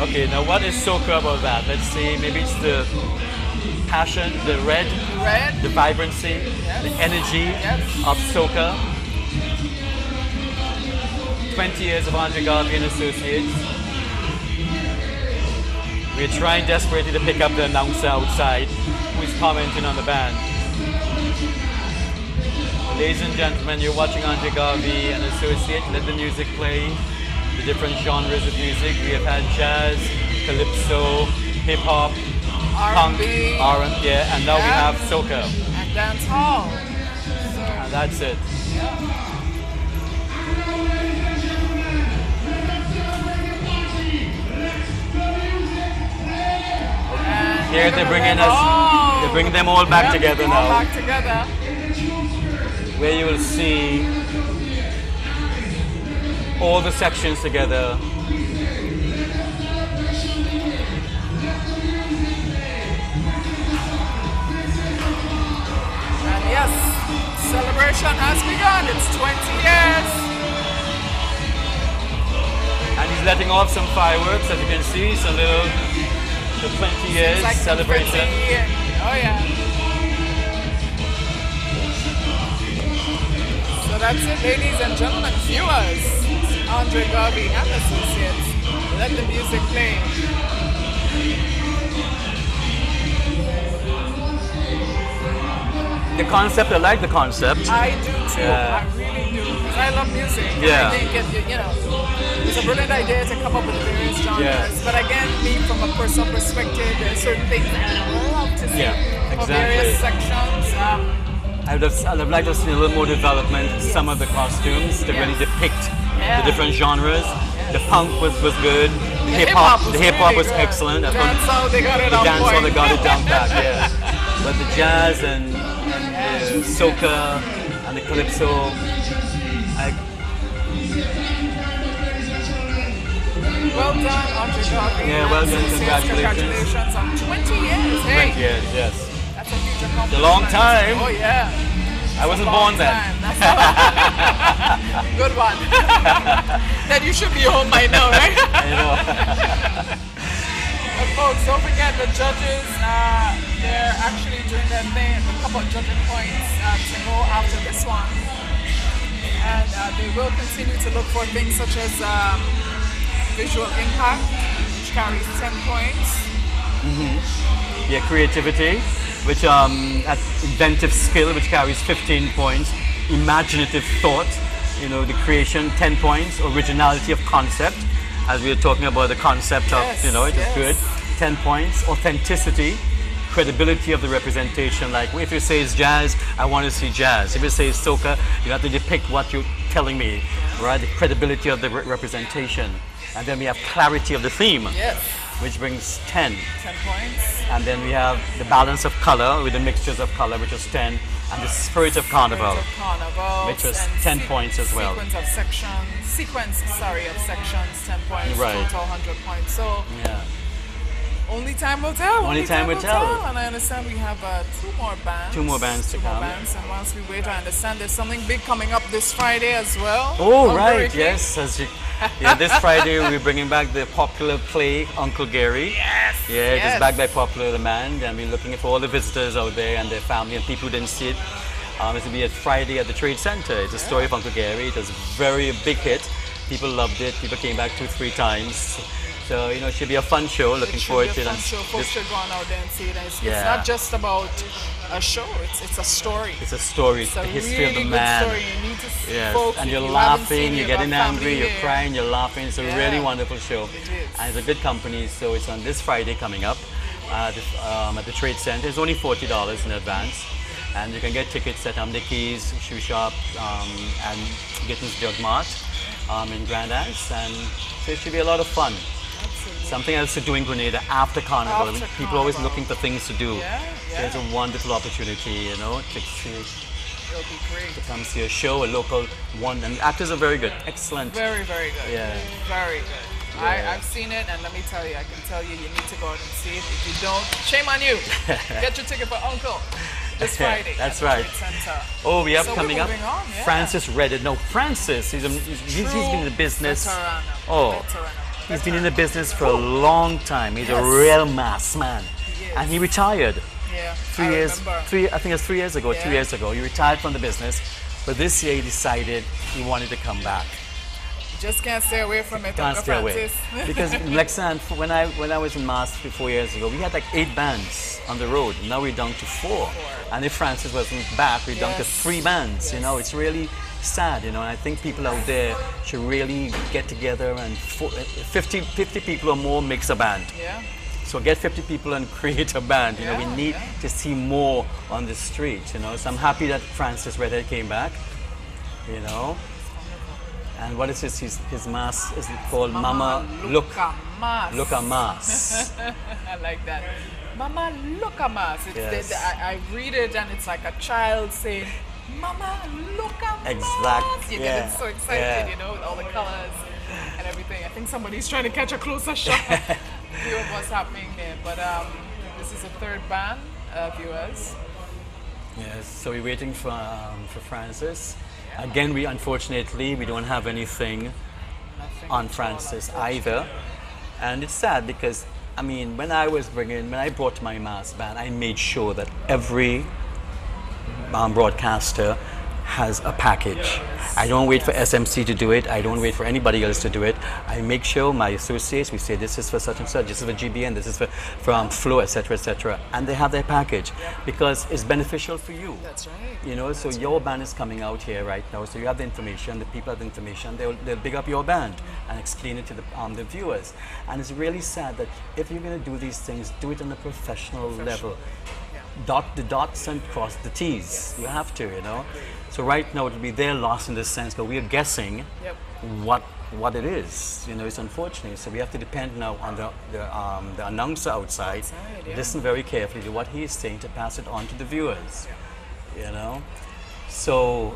Okay, now what is Soca about that? Let's see, maybe it's the passion, the red, the vibrancy, the energy of Soca. 20 years of Andre Garvin and Associates. We're trying desperately to pick up the announcer outside who is commenting on the band. Ladies and gentlemen, you're watching Andre Garvin and Associates. Let the music play. The different genres of music. We have had jazz, calypso, hip hop, punk, R&B, and now we have soca. And dance hall. And that's it. Here they're bringing they're bringing them all back together now. Back together. Where you will see all the sections together. And yes, celebration has begun. It's 20 years. And he's letting off some fireworks, as you can see, some little the 20 years like celebration. Oh yeah. So that's it, ladies and gentlemen, viewers. Andre Garvin and Associates. Let the music play. The concept, I like the concept. I do too. I really do. Because I love music. Yeah. I think it's a brilliant idea to come up with various genres. But again, me from a personal perspective, there are certain things that I love to see for various sections. I'd have liked to see a little more development in some of the costumes to really depict the different genres. The punk was good. The hip hop was good. excellent. The dancehall, they got it on point. They got it down pat, yeah. But the jazz and the soca and the calypso, well done, Andre Garvin. Yeah, well done. Congratulations on 20 years. Hey, 20 years, yes. that's a huge accomplishment. It's a long time. Oh yeah. I wasn't born then. Good one. Then you should be home by now, right? I know. But folks, don't forget the judges, they're actually doing their thing, a couple of judging points to go after this one. And they will continue to look for things such as visual impact, which carries 10 points. Mm-hmm. Yeah, creativity, which inventive skill, which carries 15 points. Imaginative thought, the creation, 10 points. Originality of concept, as we were talking about the concept of, it is good. 10 points. Authenticity, credibility of the representation. Like if you say it's jazz, I want to see jazz. If you say it's soca, you have to depict what you're telling me, right? The credibility of the representation. And then we have clarity of the theme, Yes. which brings 10. 10 points. And then we have the balance of color with the mixtures of color, which was 10. And the spirit of carnival, Spirit of Carnival, which was and 10 points as well. Sequence of sections, 10 points, Right. total 100 points. So Yeah. only time will tell. Only time will tell. And I understand we have two more bands. Two more bands to come. And once we wait, I understand there's something big coming up this Friday as well. Oh, Uncle right, Ricky. yes. Yeah, this Friday we're bringing back the popular play Uncle Gary. Yes. Yeah, it yes. is back by popular demand, and we're looking for all the visitors out there and their family and people who didn't see it. It's going to be at Friday at the Trade Center. It's a story of Uncle Gary. It was a big hit. People loved it. People came back 2-3 times. So, it should be a fun show. Looking forward to it. It should be a fun show. Folks should go on out there and see it. It's not just about a show. It's a story. It's a story. It's the a history really of the good man. story. You need to see Yes, folks. and if you're you haven't seen laughing, it, you're you've getting got angry, family you're here. crying, you're laughing. It's a Yeah. really wonderful show. It is. And it's a good company, so it's on this Friday coming up at the Trade Center. It's only $40 in advance. And you can get tickets at Nicky's Shoe Shop and Gittins Jug Mart in Grand Anse. And so it should be a lot of fun. Absolutely. Something else to do in Grenada after Carnival. After People are always Carnival. looking for things to do. Yeah, So it's a wonderful opportunity, It'll be great. to come see a show, a local one. And the actors are very good, excellent. Very, very good. Yeah. Very good. Yeah. I've seen it, and let me tell you, I can tell you, you need to go out and see it. If you don't, shame on you. Get your ticket for Uncle this Friday. That's at the right. Trade Center. Oh, we have So we're coming up moving on, yeah. Francis Redhead. No, Francis, he's been in the business. He's been in the business for a long time. He's a Yes. real mass man. He is. And he retired Yeah, 3 I years, remember. I think it was 3 years ago, 2 Yeah. years ago. He retired from the business. But this year he decided he wanted to come back. Just can't stay away from it, Can't Uncle stay away. Francis. Because Lexan, when I was in Mass 4 years ago, we had like 8 bands on the road. Now we're down to 4. And if Francis wasn't back, we're down to Yes. 3 bands. Yes. It's really sad, and I think people out there should really get together and 50 people or more makes a band. Yeah. So get 50 people and create a band. We Yeah, need yeah. to see more on the street. So I'm happy that Francis Redhead came back. And what is his mass is called Mama Luca Mas. Luca Mass. I like that. Mama Luca Mas. Yes. I read it and it's like a child saying, Mama Luca Mas. Exact- You yeah, get so excited, yeah. with all the colors and everything. I think somebody's trying to catch a closer shot view of what's happening there. But this is a third band, viewers. Yes, so we're waiting for Francis. Again, we don't have anything Nothing on at all, Francis either. And it's sad because, when I brought my mass band, I made sure that every broadcaster has a package. I don't wait for SMC to do it. I don't wait for anybody else to do it. I make sure my associates, we say this is for such and such, this is for GBN, this is for Flow, etc., etc. And they have their package because it's beneficial for you. That's right. So your band is coming out here right now. So you have the information, the people have the information, they'll big up your band and explain it to the viewers. And it's really sad that if you're going to do these things, do it on a professional level. Dot the dots and cross the T's. Yes. You have to, So right now it will be their loss in this sense, but we are guessing what it is. It's unfortunate. So we have to depend now on the announcer outside. Yeah. Listen very carefully to what he is saying to pass it on to the viewers. So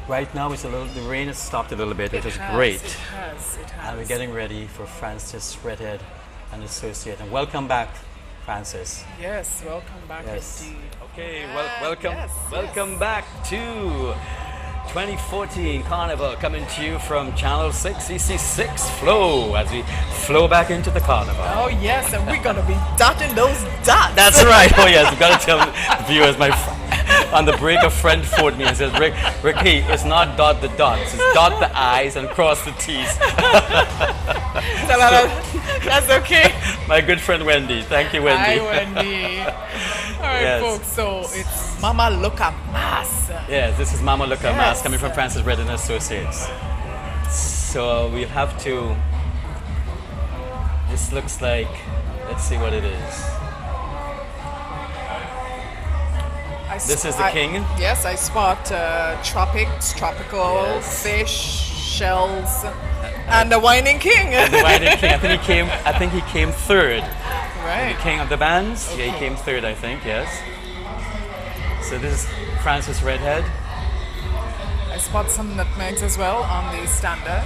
right now the rain has stopped a little bit, which is great. It has. And we're getting ready for Francis Redhead and Associate. And welcome back, Francis. Yes, welcome back indeed. Okay, Yes, welcome back to 2014 Carnival, coming to you from Channel 6 EC6 Flow as we flow back into the Carnival. Oh yes, and we're gonna be dotting those dots. That's right. Oh yes, I've got to tell the viewers. On the break, a friend phoned me and says, Ricky, it's not dot the dots, it's dot the I's and cross the T's. That's okay. My good friend Wendy. Thank you, Wendy. Hi, Wendy. All right, Yes. folks. So it's Mama Luca Mas. Yes, this is Mama Luca Yes. Mas coming from Francis Redhead and Associates. So we have to. This looks like Let's see what it is. This is the king? Yes, I spot tropics, tropical Yes. fish, shells, and the whining king. The Redhead King. I think he came third. Right. The king of the bands. Yeah, Okay. he came third, I think. Yes. So this is Francis Redhead. I spot some nutmegs as well on the standard.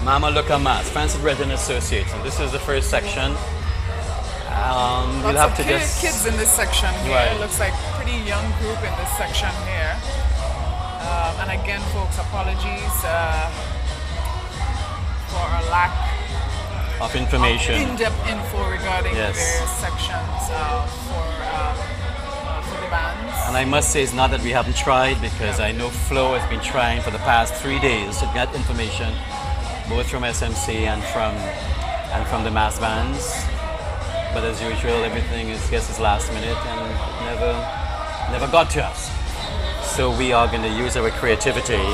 Mama Luca Mas, Francis Redhead and Associates. And this is the first section. We'll Lots have of to just kids in this section here. Right. It looks like pretty young group in this section here. And again, folks, apologies for our lack of information. in-depth info regarding Yes. the various sections for the bands. And I must say, it's not that we haven't tried, because I know Flo has been trying for the past 3 days to get information, both from SMC and from the mass bands. But as usual, everything is last minute and never got to us. So we are going to use our creativity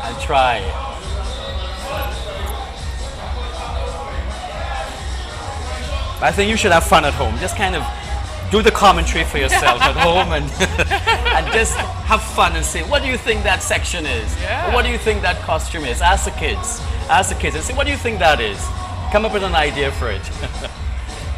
and try. I think you should have fun at home. Just kind of do the commentary for yourself at home and and just have fun and say, what do you think that section is? Yeah. Or what do you think that costume is? Ask the kids and say, what do you think that is? Come up with an idea for it.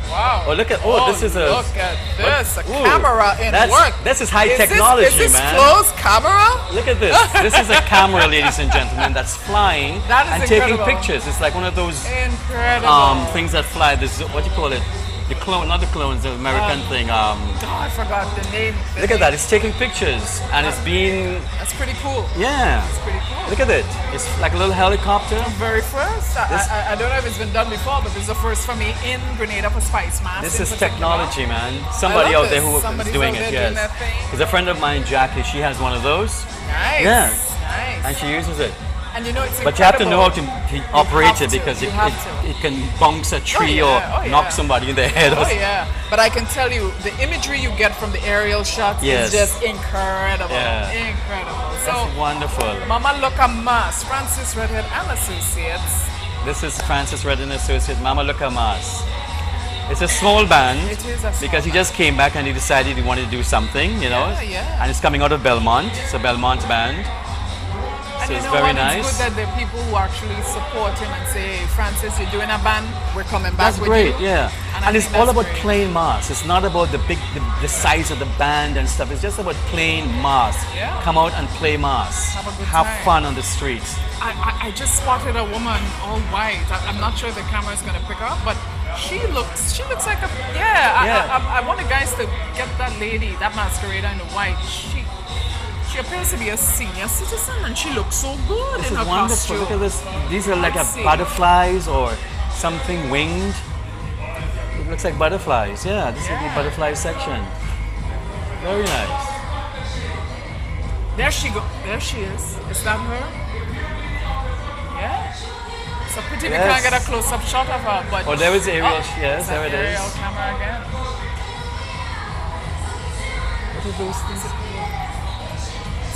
Wow. Oh, look at this is a look at this, a Ooh, camera in work. This is high technology, is this man. closed camera? Look at this. This is a camera, ladies and gentlemen, that's flying That is and taking incredible. pictures. It's like one of those Incredible. things that fly. This what do you call it? The clone, not the clones, the American thing. Oh, I forgot the name. Look at that. It's taking pictures and it's being That's pretty cool. yeah. That's pretty cool. Look at it. It's like a little helicopter. Very first. This- I don't know if it's been done before, but this is the first for me in Grenada for Spice Mass. This in is particular. technology, man. Somebody love out there this. who is Somebody's doing out it. there doing Yes. their thing. There's a friend of mine, Jackie. She has one of those. Nice. Yeah. Nice. And she uses it. And you know it's But you have to know how incredible. to operate have it, to, because you it have to. can bounce a tree yeah, or oh, knock yeah. somebody in the head. Or Oh yeah, but I can tell you the imagery you get from the aerial shots Yes. is just incredible. Yeah. Incredible. So That's wonderful. Mama Luca Mas, Francis Redhead and Associates. This is Francis Redhead and Associate, Mama Luca Mas. It's a small band. It is a small because he just came back and he decided he wanted to do something, you know. Yeah, yeah. And it's coming out of Belmont. It's a Belmont band. And So you it's know very what? nice. It's good that there are people who actually support him and say, hey, Francis, you're doing a band, we're coming back That's with great, you. yeah. And I And it's think all that's about great. playing mass. It's not about the size of the band and stuff. It's just about playing mass. Yeah. Come out and play mass. Have a good Have time. fun on the streets. I just spotted a woman all white. I'm not sure if the camera is going to pick up, but she looks like a Yeah. I want the guys to get that lady, that masquerader in the white. She appears to be a senior citizen, and she looks so good This in is her wonderful. costume. Look at this. These are like Let's see. butterflies or something winged. It looks like butterflies. Yeah, this is the Yeah. butterfly section. Very nice. There she is. Is that her? Yeah. So pretty we Yes. can't get a close-up shot of her, but Oh, there is aerial. Yes, it's there an it is. aerial camera again. What are those things?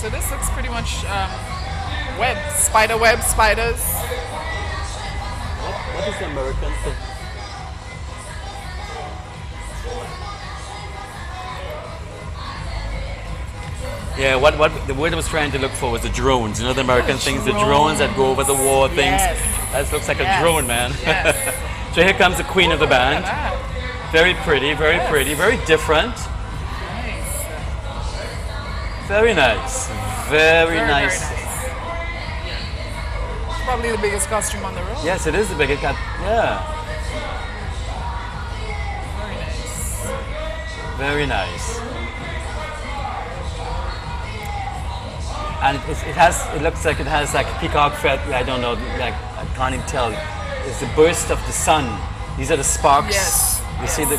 So this looks pretty much web, spider web, spiders. What is the American thing? Yeah, what the word I was trying to look for was the drones. You know the American things, the drones that go over the war things. Yes. That looks like a Yes. drone, man. Yes. So here comes the queen of the Look at band. that. Very pretty, very Yes. pretty, very different. Nice. Very nice. Very nice. Probably the biggest costume on the road. Yes, it is the biggest cat. Yeah. Very nice. Very nice. And it looks like it has like peacock feather, I don't know, like I can't even tell. It's the burst of the sun. These are the sparks. Yes, You see the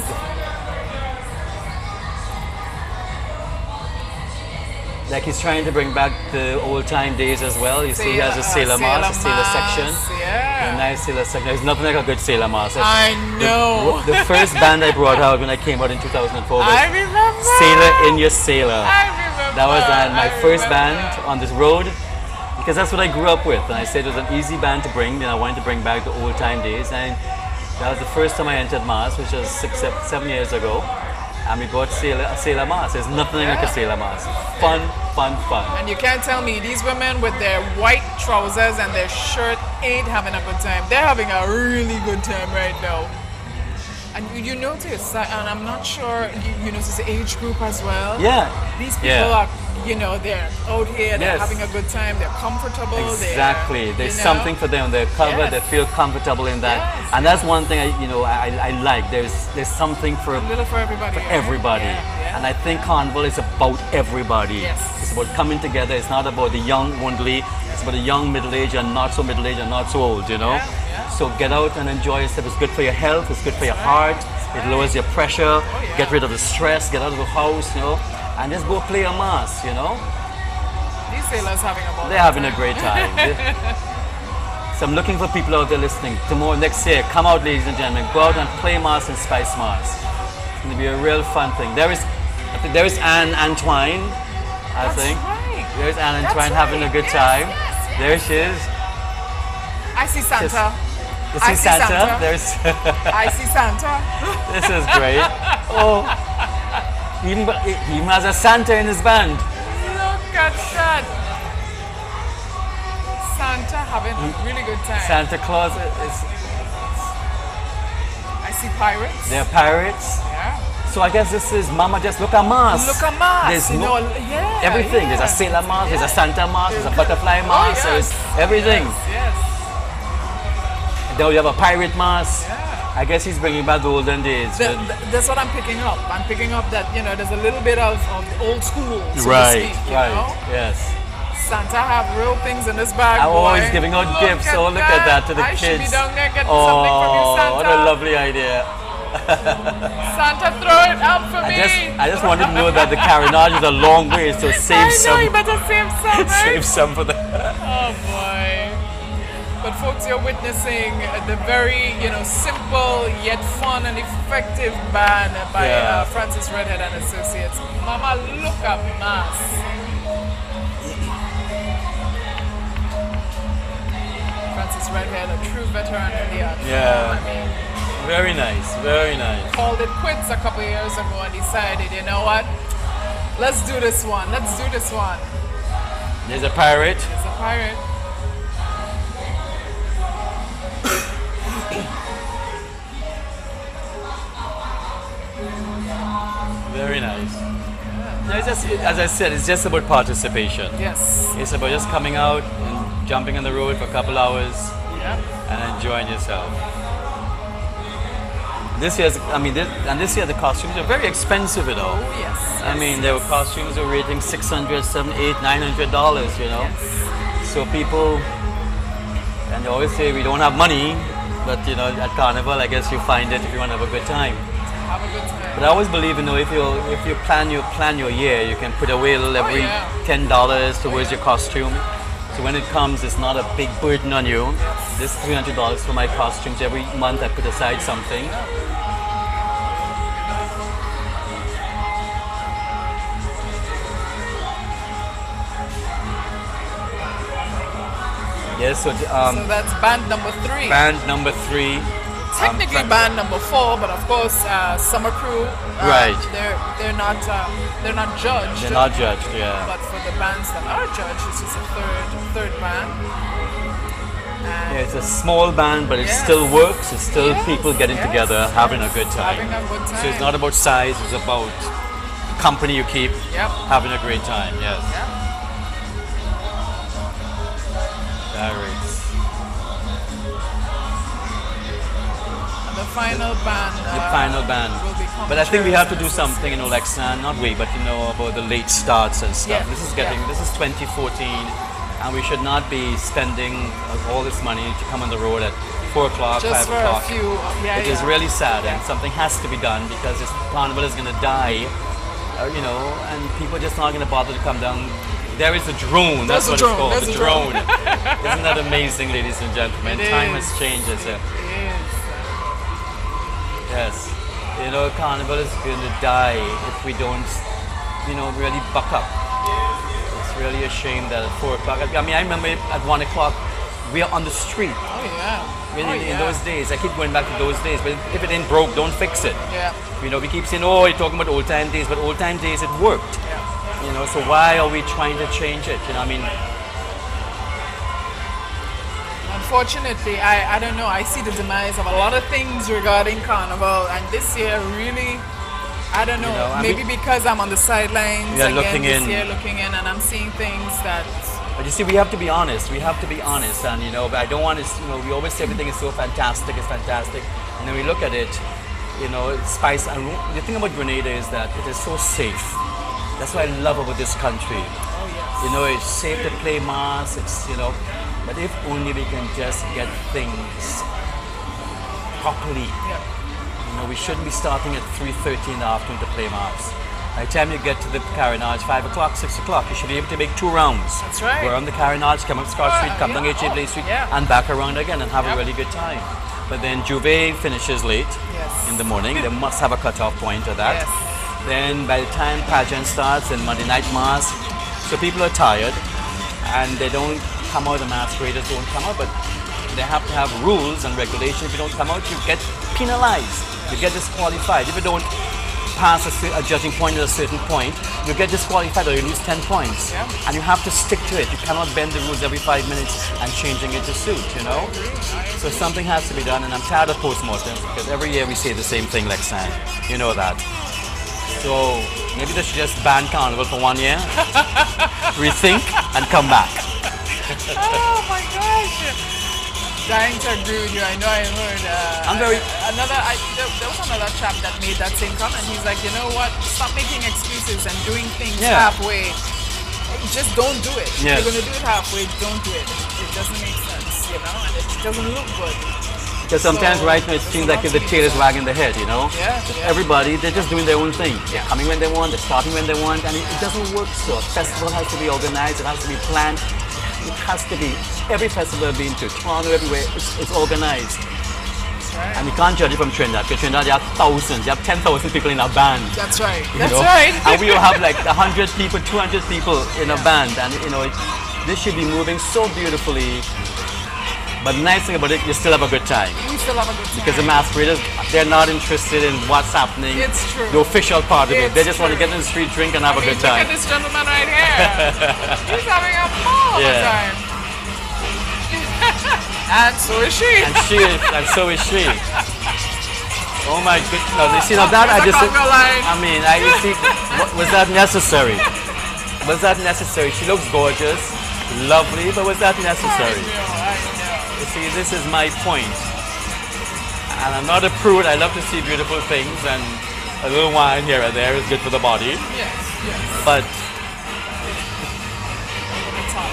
like he's trying to bring back the old time days as well. You see he has a sailor mask, a sailor section. Yeah. Yeah. A nice sailor section. There's nothing like a good sailor mass. I know. The first band I brought out when I came out in 2004 was I remember. Sailor in Your Sailor. I remember. That was my first remember. band on this road, because that's what I grew up with. And I said it was an easy band to bring, and I wanted to bring back the old time days. And that was the first time I entered Mass, which was 7 years ago. And we brought a sailor mass. There's nothing like a sailor mass. Fun, fun, fun. And you can't tell me these women with their white trousers and their shirt ain't having a good time. They're having a really good time right now. And you notice, and I'm not sure, you notice the age group as well. Yeah. These people are, they're out here, they're Yes. having a good time, they're comfortable. Exactly. There's something for them. They're covered. They feel comfortable in that. Yes, And that's one thing I like. There's something for A little for everybody. for right? everybody. Yeah. And I think Carnival is about everybody. Yes. It's about coming together. It's not about the young only. It's about the young, middle-aged, and not so middle-aged and not so old, Yeah. So get out and enjoy yourself. It's good for your health. It's good for your heart. It lowers your pressure. yeah. Get rid of the stress. Get out of the house, and just go play a mass, These sailors having a ball. They're having a great time. So I'm looking for people out there listening. Tomorrow, next year, come out, ladies and gentlemen. Go out and play mass and spice mass. It's going to be a real fun thing. I think there is Antoine, I That's think. right. There's Antoine That's having a right. good Yes, time. yes, There she is. I see Santa. You I see see Santa? Santa. There's. I see Santa. This is great. Oh, he even has a Santa in his band. Look at that. Santa having a really good time. Santa Claus is. I see pirates. They're pirates. Yeah. So I guess this is Mama Just Look at Mass. Look at mass. There's yeah. everything. Yeah. There's a sailor mass, there's a Yeah. Santa mass, there's a butterfly mass, yes. there's everything. Yes. Then we have a pirate mass. Yeah. I guess he's bringing back the olden days. That's what I'm picking up. I'm picking up that there's a little bit of old school, so right, to speak. right, You know? yes. Santa have real things in his bag. I'm boy. always giving out gifts. Oh, look at that to the I kids. should be down there getting something from you, Santa. What a lovely idea. Santa, throw it up for me. I just wanted to know that the carronage is a long way, so I save know, some. you better save some, right? Save some for the. Oh boy. But folks, you're witnessing the very, simple yet fun and effective band by Francis Redhead and Associates. Mama, look at mass. Francis Redhead, a true veteran in the art. Yeah. I mean, Very nice, very nice. called it quits a couple of years ago and decided, you know what? Let's do this one. Let's do this one. There's a pirate. It's a pirate. Very nice. No, it's just, as I said, it's just about participation. Yes. It's about just coming out and jumping on the road for a couple hours Yeah. and enjoying yourself. This year's, this year the costumes are very expensive, Oh yes. I mean, there were costumes that were rating $600, $700, $800, $900, So people, and they always say we don't have money, but at Carnival, I guess you find it if you want to have a good time. Have a good time. But I always believe, if you plan your year, you can put away a little every $10 towards your costume. So when it comes, it's not a big burden on you. This $300 for my costumes. Every month I put aside something. Yes, so So that's band number 3. band number 3. Technically band number 4, but of course Summer Crew. Right. They're not judged. They're not judged, yeah. But for the bands that are judged, it's just a third band. And Yeah, it's a small band, but it Yes. still works. It's still Yes, people getting yes, together, having a good time. Having a good time. So it's not about size, it's about company you keep, Yep. having a great time, yes. Yeah. Alright. And the final band. The final band. Will be But I think we have to do Comancheros. something, not we, but about the late starts and stuff. Yeah, This is 2014, and we should not be spending all this money to come on the road at 4 o'clock, Just 5 for o'clock. a few. It is really sad, and something has to be done because this carnival is going to die, and people are just not going to bother to come down. there is a drone. That's what There's a it's called. drone. The There's a drone. drone. Isn't that amazing, ladies and gentlemen? It Time is. has changed, is it? Yes. Yes. You know, Carnival is going to die if we don't, you know, really buck up. It's really a shame that at 4 o'clock, I mean, I remember at 1 o'clock, we are on the street. Oh yeah. Really, Oh, in yeah. those days, I keep going back to those days, but if it ain't broke, don't fix it. Yeah. You know, we keep saying, oh, you're talking about old time days, but old time days, it worked. Yeah. You know, so why are we trying to change it? You know, I mean, Unfortunately, I don't know. I see the demise of a lot of things regarding Carnival, and this year really, I don't know. You know, I maybe mean- because I'm on the sidelines Yeah, again looking this in. year, looking in, and I'm seeing things that. but you see, we have to be honest. We have to be honest, and you know, but I don't want to. You know, we always say everything is so fantastic, it's fantastic, and then we look at it. You know, it's spice. And the thing about Grenada is that it is so safe. That's what I love about this country. Oh yes. You know, it's safe to play mass. It's, you know, but if only we can just get things properly. Yeah. You know, we shouldn't be starting at 3:30 in the afternoon to play mass. By the time you get to the Carronage, 5 o'clock, 6 o'clock, you should be able to make 2 rounds. That's right. Go around the Carronage, come up Scott Street, come down yeah. H.A. Blaze Street, Yeah. and back around again and have Yep. a really good time. But then Juve finishes late Yes. in the morning. They must have a cutoff point of that. Yes. Then by the time pageant starts and Monday night mass, so people are tired and they don't come out, the masqueraders don't come out, but they have to have rules and regulations. If you don't come out, you get penalized. You get disqualified. If you don't pass a judging point at a certain point, you get disqualified or you lose 10 points. Yeah. And you have to stick to it. You cannot bend the rules every 5 minutes and changing it to suit, you know? So something has to be done, and I'm tired of postmortems because every year we say the same thing, Lexan. You know that. So maybe they should just ban Carnival for 1 year, rethink, and come back. Oh my gosh! Dying to agree with you. I know I heard. I'm very- there was another chap that made that same comment. He's like, you know what? Stop making excuses and doing things Yeah. halfway. Just don't do it. Yes. If you're gonna do it halfway, don't do it. It doesn't make sense, you know, and it doesn't look good. Because sometimes So, right now it seems like there's the a lot to tail be is wagging the head, you know? Yeah, Just yeah. everybody, they're just doing their own thing. They're Yeah. coming when they want, they're starting when they want, and it doesn't work so. A festival has to be organized, it has to be planned. It has to be. Every festival I've been to, Toronto, everywhere, it's organized. That's right. And you can't judge it from Trinidad, because Trinidad, you have thousands, you have 10,000 people in a band. That's right. You That's know? right. And we will have like 100 people, 200 people in a band, and you know, this should be moving so beautifully. But the nice thing about it, you still have a good time. We still have a good time. Because the masqueraders, they're not interested in what's happening. It's true. The official part of it. They It's just want to true. get in the street, drink, and have a I mean, good look time. at this gentleman right here. He's having a ball of a Yeah. time. And so is she. And she is, and so is she. Oh my goodness! No, you see, now that I There's a just, conga line. I mean, you see, was that necessary? Was that necessary? She looks gorgeous, lovely, but was that necessary? I know. You see, this is my point. And I'm not a prude. I love to see beautiful things, and a little wine here and there is good for the body. Yes, yes. But It's on.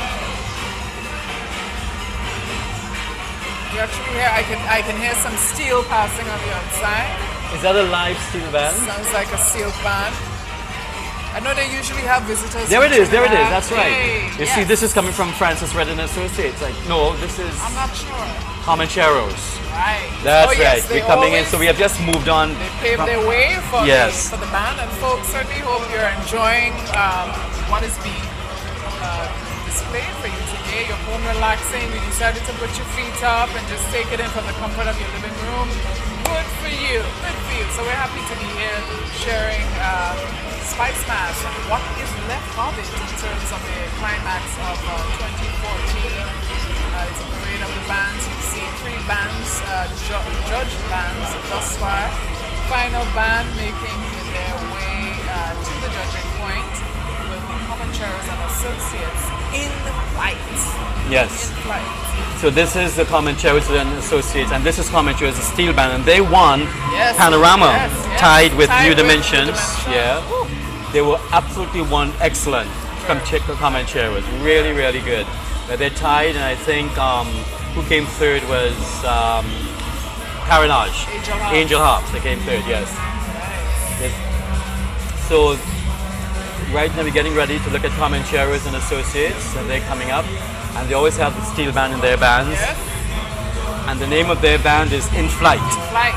You actually hear, I can hear some steel passing on the outside. is that a live steel band? Sounds like a steel band. I know they usually have visitors. There from it is, there it is, Trinidad. that's right. Hey, You yes. see, this is coming from Francis Redhead and Associates. Like, no, this is I'm not sure. Comancheros. Right. That's Oh, yes, right. they We're coming in, always- so we have just moved on. They paved their way for, Yes. for the band, and folks certainly hope you're enjoying what is being displayed for you today. You're home relaxing, you decided to put your feet up and just take it in from the comfort of your living room. Good for you, good for you. So we're happy to be here sharing Spice Mass and what is left of it in terms of the climax of 2014. It's a parade of the bands. You see 3 bands, judge bands thus far. Final band making their way to the judging point with the Comancheros and Associates in flight. Yes. In flight. So this is the Comancheros and Associates, and this is Comancheros, a steel band, and they won Yes. Panorama, Yes, yes. tied with Tied New with New Dimensions. Dimensions. Yeah. Woo. They were absolutely excellent from Comancheros. Really, really good. They're tied, and I think who came third was Carronage. Angel Harps. Angel Harps. They came third, yes. Yes. So right now we're getting ready to look at Comancheros and Associates, and they're coming up. And they always have the steel band in their bands. Yes. And the name of their band is In Flight. Flight.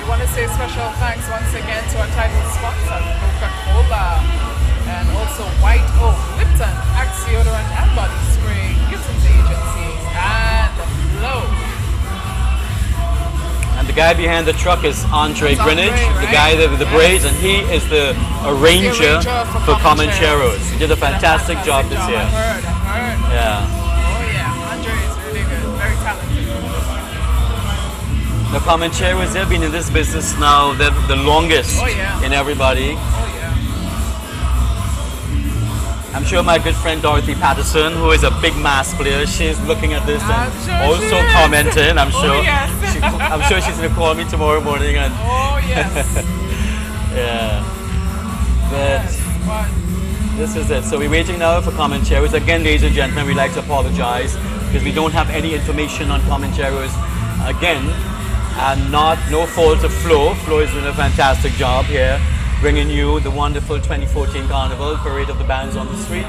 We want to say special thanks once again to our title sponsor, Coca-Cola, and also White Oak, Lipton, Axe Deodorant and Body Spray, Gibson's Agencies, and Flow. And the guy behind the truck is Andre That's Greenwich, Andre, the right? guy there with the braids, and he is the arranger for Comancheros. He did a fantastic job this year. I've heard. Yeah. Oh yeah, Andre is really good, very talented. The Comancheros, they've been in this business now the longest Oh, yeah. in everybody. Oh yeah. I'm sure my good friend Dorothy Patterson, who is a big mass player, she's looking at this I'm and sure also she is. commenting. I'm Oh, sure. yes. I'm sure she's going to call me tomorrow morning and Oh yes. yeah. But Yes. But this is it. So we're waiting now for Comancheros. Again, ladies and gentlemen, we'd like to apologize because we don't have any information on Comancheros again, and no fault of Flo. Flo is doing a fantastic job here, bringing you the wonderful 2014 Carnival Parade of the Bands on the Street.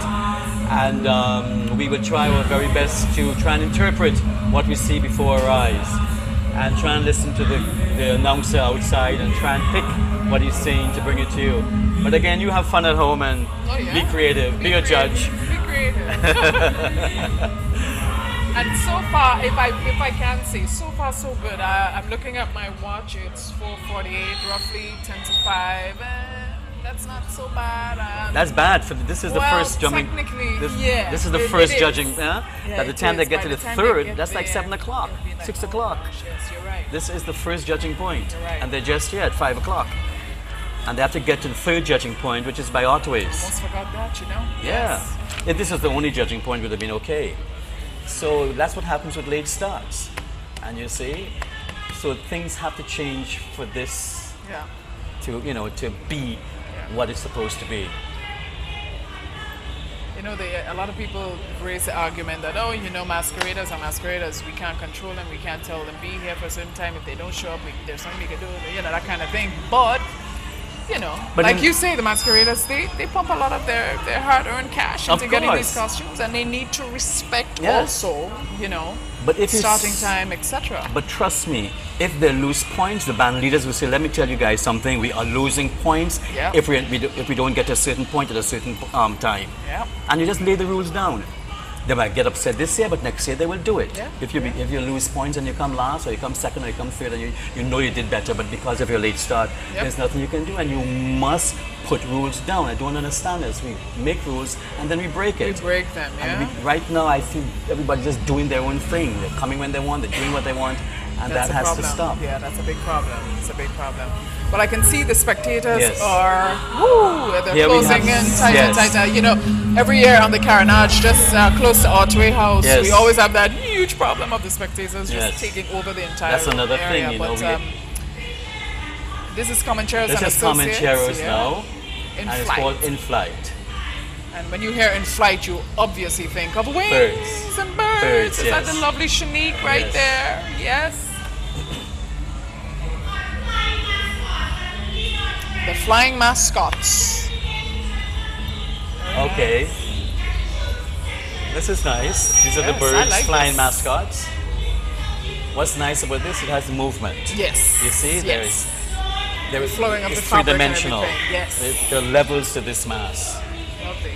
And we will try our very best to try and interpret what we see before our eyes, and try and listen to the announcer outside and try and pick what he's saying to bring it to you. But again, you have fun at home and Oh, yeah. be creative, be a judge. Be creative. And so far, if I can say, so far so good. I'm looking at my watch. It's 4:48, roughly 10 to 5. That's not so bad. That's bad. This is the well, first jumping. technically, This, yeah, this is the it first is. judging. Yeah, By the it time they is. get By to the the time they third, get that's like there, 7 o'clock, it'll be like, 6 oh o'clock. gosh, yes, you're right. This is the first judging point, You're right. and they're just here at 5 o'clock, and they have to get to the third judging point, which is by autoways. Almost forgot that, you know. Yeah. Yes. If this is the only judging point, would have been okay. So that's what happens with late starts, and you see, so things have to change for this Yeah. to to be what it's supposed to be. You know, a lot of people raise the argument that, oh, you know, masqueraders are masqueraders. We can't control them. We can't tell them be here for a certain time. If they don't show up, there's something we can do. You know, that kind of thing. But, you know, But like in- you say, the masqueraders, they pump a lot of their hard-earned cash Of into getting course. these costumes, and they need to respect Yes. also, you know, But if you starting time, etc. But trust me, if they lose points, the band leaders will say, let me tell you guys something, we are losing points Yeah. if we don't get to a certain point at a certain time. Yeah. And you just lay the rules down. They might get upset this year, but next year they will do it. Yeah. If you lose points and you come last, or you come second, or you come third, and you know you did better, but because of your late start, Yep. there's nothing you can do, and you must put rules down. I don't understand this. We make rules and then we break We it. break them, yeah. And right now, I feel everybody's just doing their own thing. They're coming when they want, they're doing what they want, and That's that a has problem. to stop. Yeah, that's a big problem. It's a big problem. But I can see the spectators Yes. are, they're Here we closing have- in tighter and yes. tighter. You know, every year on the Carnage, just close to Archway House, Yes. we always have that huge problem of the spectators Yes. just taking over the entire That's another area. thing, you know, But, this is Comancheros This and is Associates. Comancheros yeah, now, In and it's flight. called In Flight. And when you hear In Flight, you obviously think of wings Birds. and birds. Birds, Is that yes. the lovely Shanique right Yes. there? Yes. The flying mascots. Okay. This is nice. These are the Yes, I birds, like flying this. mascots. What's nice about this? It has movement. Yes. You see, Yes. there is Flowing of it's the fabric and three-dimensional. everything, yes. There are levels to this mass. Lovely.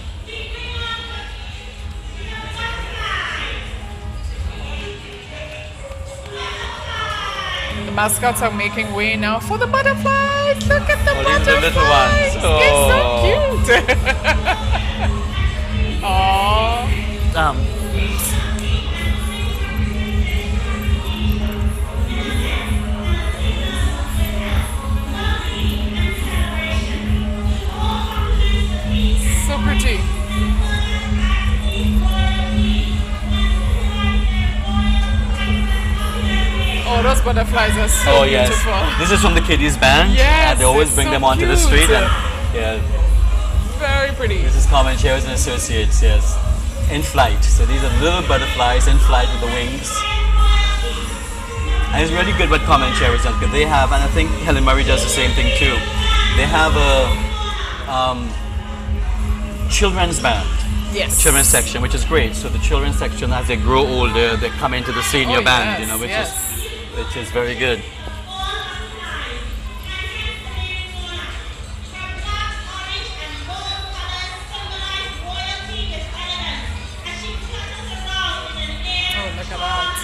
The mascots are making way now for the butterflies. Look at the Oh, butterflies. these are the little ones. They're so cute. Aww. So pretty. Oh, those butterflies are so Oh yes, beautiful. this is from the kiddies band. Yes, and they always it's bring so them onto the cute. street. And yeah, Very pretty. this is Comancheros and Associates. Yes, In Flight. So these are little butterflies in flight with the wings. And it's really good what Comancheros does because they have, and I think Helen Murray does the same thing too. They have a children's band. Yes. Children's section, which is great. So the children's section, as they grow older, they come into the senior Oh, band, yes, you know, yes. which is very good. Oh, look at that.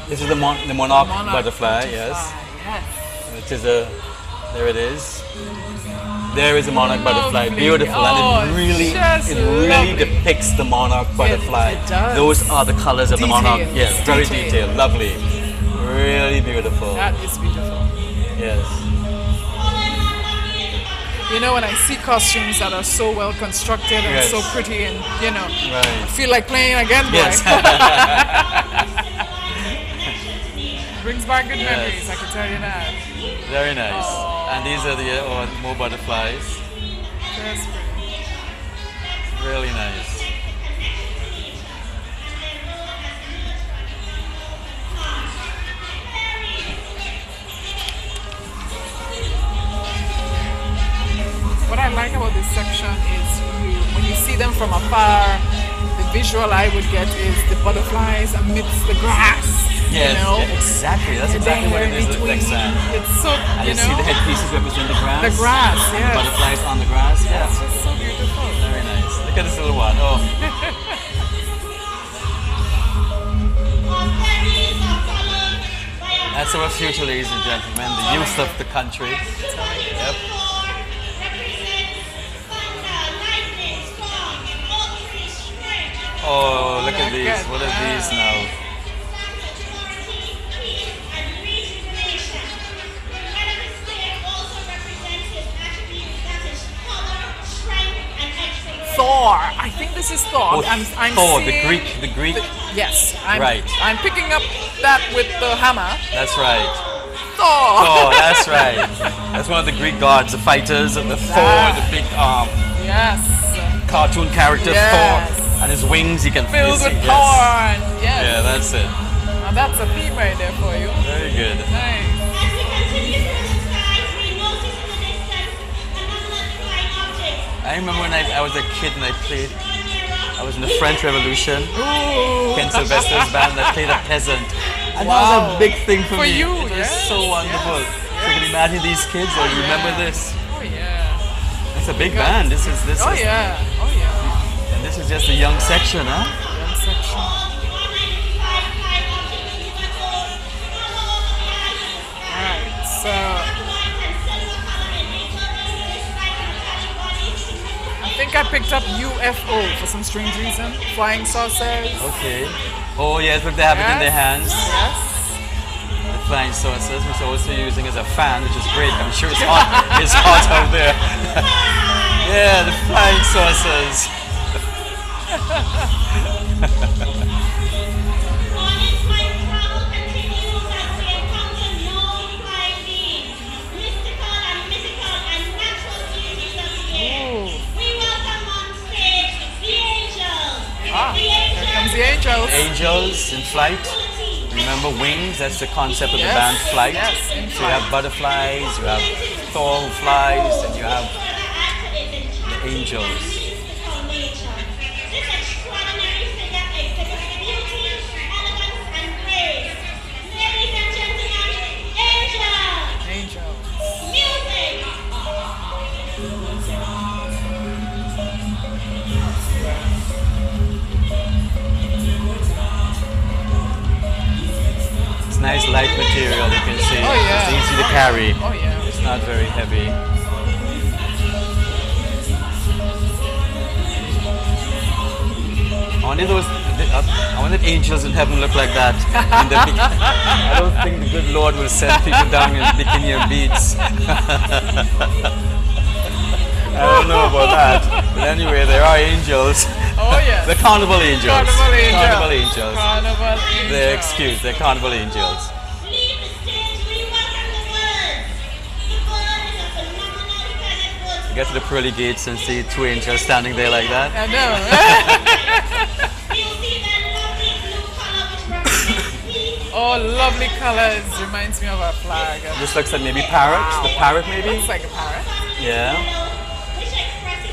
This is the monarch butterfly, yes. Yes. Which is a, there it is. There is a monarch butterfly, Lovely. beautiful, Oh, and it just really lovely. depicts the monarch butterfly. it does. Those are the colors of the monarch. Details, Yes, very details. detailed, lovely, really beautiful. That is beautiful. Yes, You know, when I see costumes that are so well constructed and Yes. so pretty, and you know, I right. feel like playing again, boy. Yes, Brings back good Yes. memories, I can tell you that. very nice. And these are the more butterflies. That's pretty. Really nice. What I like about this section is when you see them from afar, the visual I would get is the butterflies amidst the grass. Yes, you know? yeah, exactly. That's And exactly then what it they're is. between- Like sand. It's so, And you you see know, the headpieces represent the grass. the grass, yes. Butterflies on the grass. It's Yeah, just so beautiful. very nice. Look at this little one. Oh. That's our future, ladies and gentlemen. The youth of the country. Yep. Oh, look at these. What are these now? Thor. I think this is Thor. Oh, I'm Thor, seeing the Greek. Yes, I'm, Right. I'm picking up that with the hammer. That's right. Thor. Oh, that's right. That's one of the Greek gods, the fighters, and the Thor, the big Yes. cartoon character Yes. Thor, and his wings he can Filled with yes. corn. Yes. Yeah, that's it. Now that's a theme right there for you. Very good. Nice. I remember when I was a kid and I was in the French Revolution. Ooh. Ken Sylvester's band that played a peasant. And that was Wow. a big thing for me. you, It was yes, so wonderful. yes, So can you imagine these kids? Or you remember yeah. this? Oh yeah. It's a big band. This is Oh yeah. Oh yeah. and this is just a young section, huh? Young section. Alright, so I think I picked up UFO for some strange reason. Flying saucers. Okay. Oh yes, look, they have it in their hands. Yes. The flying saucers, which they're also using as a fan, which is great. I'm sure it's hot. It's hot out there. Yeah, the flying saucers. Here comes the angels. Angels in flight. Remember wings, that's the concept of the Yes, band flight. yes, in So you have butterflies, you have Thor who flies, and you have the angels. Angels. It's nice light material, you can see. Oh, yeah. It's easy to carry. Oh yeah. It's not very heavy. I wonder if angels in heaven look like that. I don't think the good Lord will send people down in bikini and beads. I don't know about that. But anyway, there are angels. Oh yes. The carnival angels. Carnival angels. Carnival angels. Carnival angels. They're excused. They're carnival angels. You get to the pearly gates and see two angels standing there like that. I know. Oh, lovely colors. Reminds me of a flag. This looks like maybe parrot. The parrot maybe? Looks like a parrot. Yeah.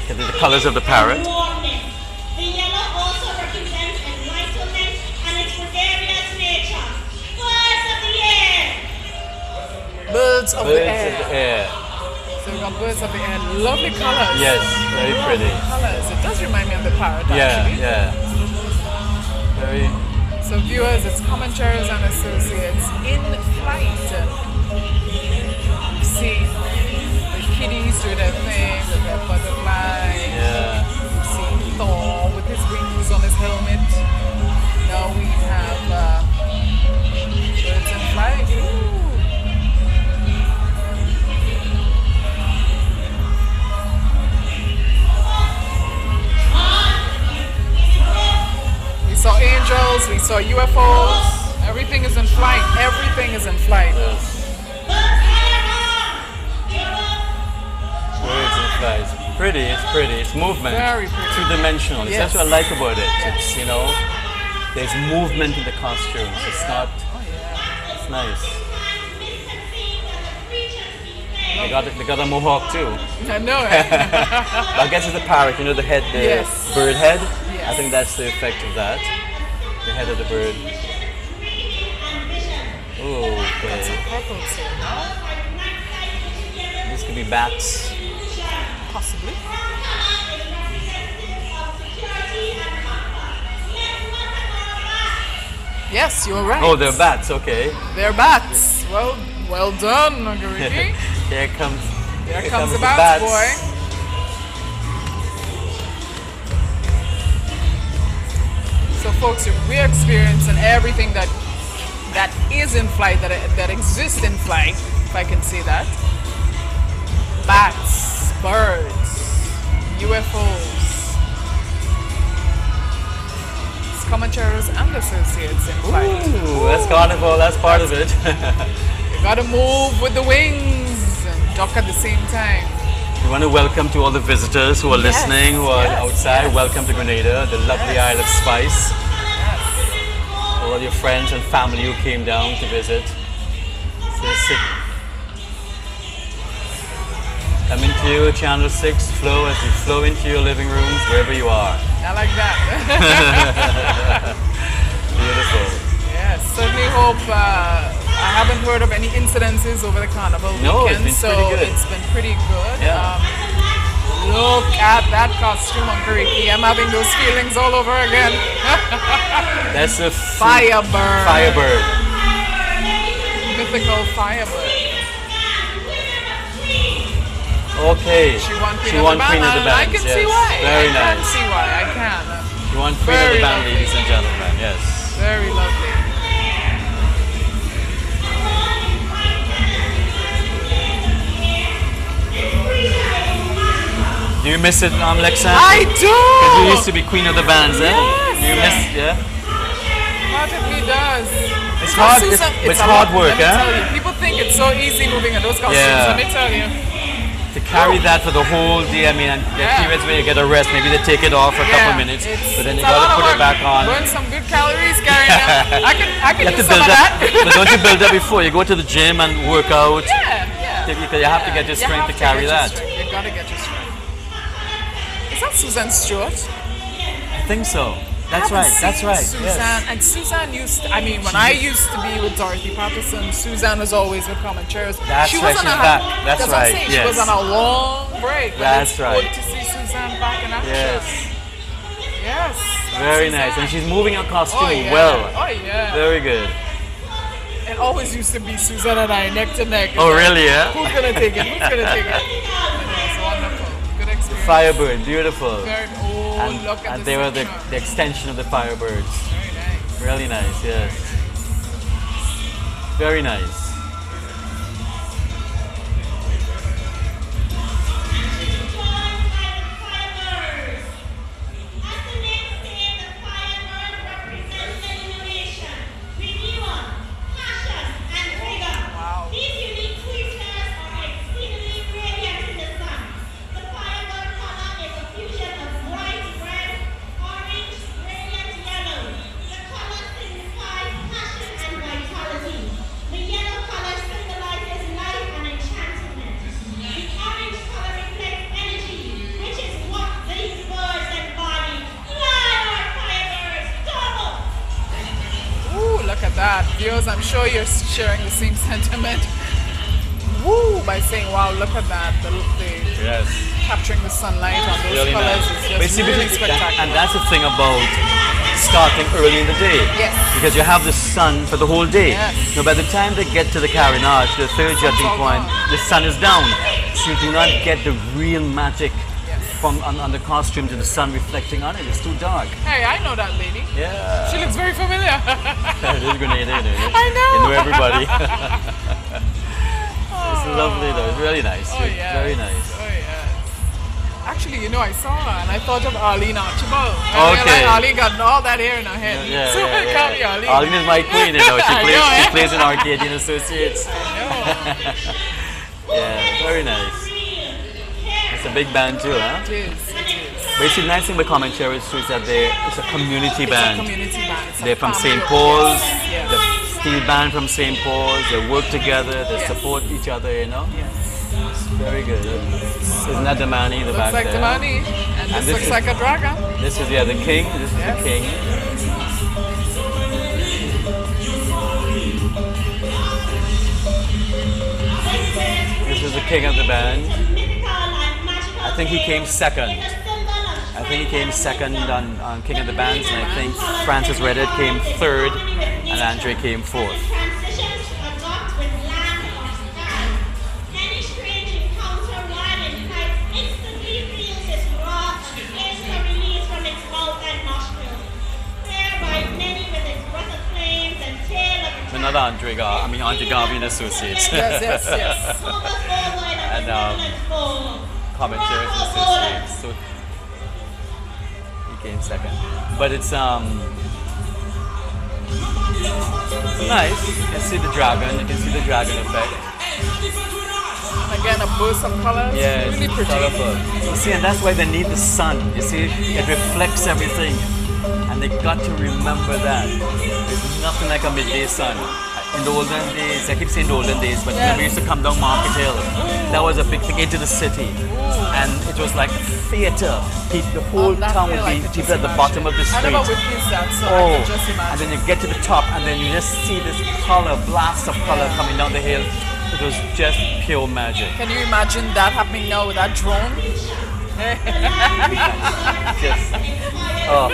Look at the colors of the parrot. The yellow also represents enlightenment and its gregarious nature. Birds of the air. Birds of the Birds air. of the air. So we've got birds of the air. Lovely colors. Yes, very pretty. Colors. It does remind me of the parrot, actually. Yeah, yeah. Very. So viewers, it's Comancheros and Associates in flight. You see the kitties do their thing with their butterfly. Yeah. You see Thor with his wings on his helmet. Now we have birds in flight. Ooh. We saw angels, we saw UFOs. Everything is in flight. Everything is in flight. Birds and flies. Pretty, it's pretty. It's movement. Very pretty. Two-dimensional. Yes. That's what I like about it. It's, you know, there's movement in the costumes. It's not, Oh yeah. it's nice. They got a mohawk too. I know it. I guess it's a parrot, you know, the head, the Yes. bird head. Yes. I think that's the effect of that. The head of the bird. Okay. Purples here, no? This could be bats. Possibly. Yes, you're right. Oh, they're bats, okay. They're bats. Well done, Margariti. Here comes Here comes the bats, boy. So, folks, we're experiencing everything that is in flight, that exists in flight, if I can say that. Bats, birds, UFOs. It's Comancheros and Associates in flight. Ooh, that's carnival, that's part of it. You gotta move with the wings and duck at the same time. We want to welcome to all the visitors who are Yes, listening, who are yes, outside. yes. Welcome to Grenada, the lovely Isle of Spice. All your friends and family who came down to visit. So sit. Come into your Channel 6 flow as you flow into your living rooms, wherever you are. I like that. Beautiful. Yes, certainly hope. I haven't heard of any incidences over the carnival No, it's weekend, been so pretty good. it's been pretty good. Yeah. Look at that costume on Kariki. I'm having those feelings all over again. That's a Firebird. Firebird. Mythical Firebird. Okay. She won Queen, She won of, the Queen band. of the Band. I can yes. see why. Very I nice. can see why. I can. She won Queen of Very the Band, lovely. ladies and gentlemen. Yes. Very lovely. Do you miss it, Lexan? I do. You used to be Queen of the Bands, eh? Yes. You miss, yeah? Part of me does. It's hard. Susan, It's a hard lot, work, let me eh? tell you. People think it's so easy moving in those costumes. Yeah. Let me tell you. To carry that for the whole day, I mean, and there are Yeah. periods where you get a rest, maybe they take it off for a couple minutes, but then you it's a lot gotta of put work. it back on. Burn some good calories carrying them. I can You have use to some build of up, that. but don't you build up before you go to the gym and work out? Yeah. Because you have to get your You strength have to carry get your that. strength. You gotta get your strength. Is that Susan Stewart? I think so. That's I haven't right. That's seen right. Susan, Yes. and Susan used to, I mean, when I used to be with Dorothy Patterson, Susan was always with Comancheros. That's she right, was on she's a, back. That's what I'm right, saying. yes. She was on a long break. but That's it's right. good to see Susan back in action. Yes. Yes. that's Very Suzanne. nice. And she's moving her costume Oh, yeah. well. Oh, yeah. Very good. It always used to be Susan and I neck to neck. Oh, really, yeah? Who's going to take it? Who's going to take it? It's wonderful. Good experience. Firebird, beautiful. Very, look at And the they were the signature. extension of the Firebirds. Very nice. Really nice, yes. Very nice. Wow. These unique creatures are exceedingly radiant in the sun. The firebird color is a fusion of bright red, orange, radiant yellow. The color signifies passion and vitality. look at that. Viewers, I'm sure you're sharing the same sentiment. Woo! By saying, wow, look at that. The Yes. capturing the sunlight on those Really colors nice. is just But see, really because- spectacular. and that's the thing about starting early in the day. Yes. Because you have the sun for the whole day. Yes. Now by the time they get to the carronage, the third judging all point, gone. the sun is down. So you do not get the real magic Yes. from on the costumes and the sun reflecting on it. It's too dark. Hey, I know that lady. Yeah. She looks very familiar. It is Grenada, isn't it? I know. You know everybody. It's lovely though. It's really nice. Oh, It's yes. Very nice. Oh, yes. Actually, you know, I saw her and I thought of Arlene Archibald. Okay. Arlene got all that hair in her head. Yeah, So yeah, it can't be yeah. Arlene. Arlene is my queen, you know. She I plays, know, she yeah. plays in Arcadian Associates. No, Yeah, very nice. It's a big band too, huh? it is. It is. But you see, the nice thing with Comancheros too is that it's a community It's band. a community band. It's a They're from family St. of- Paul's, Yes, the yes. steel band from St. Paul's, they work together, they Yes. support each other, you know? Yes. Very good. Isn't that the Manny in the Looks back like there? the money. And this this looks is- like a dragon. This is, yeah, the king. This is Yes. the king. This is the king of the band. I think he came second. I think he came second on King of the Bands, and I think Francis Redhead came third, and Andre came fourth. Another Andre Garvin Associates. Yes, yes, yes. And Comancheros Associates. So he came second. But it's nice. You can see the dragon. You can see the dragon effect. And again, a burst of colors. Yeah, Really it's pretty. colorful. You see, and that's why they need the sun. You see, it reflects everything. And they got to remember that. There's nothing like a midday sun. In the olden days, I keep saying the olden days, but when we used to come down Market Hill, that was a big thing into the city. And it was like theater. The whole On that town hill, would I be could people just at the imagine. bottom of the I street. never witnessed that, so I Oh, can just and imagine. then you get to the top, and then you just see this color, blast of color coming down the hill. It was just pure magic. Can you imagine that happening now with that drone? Just, oh,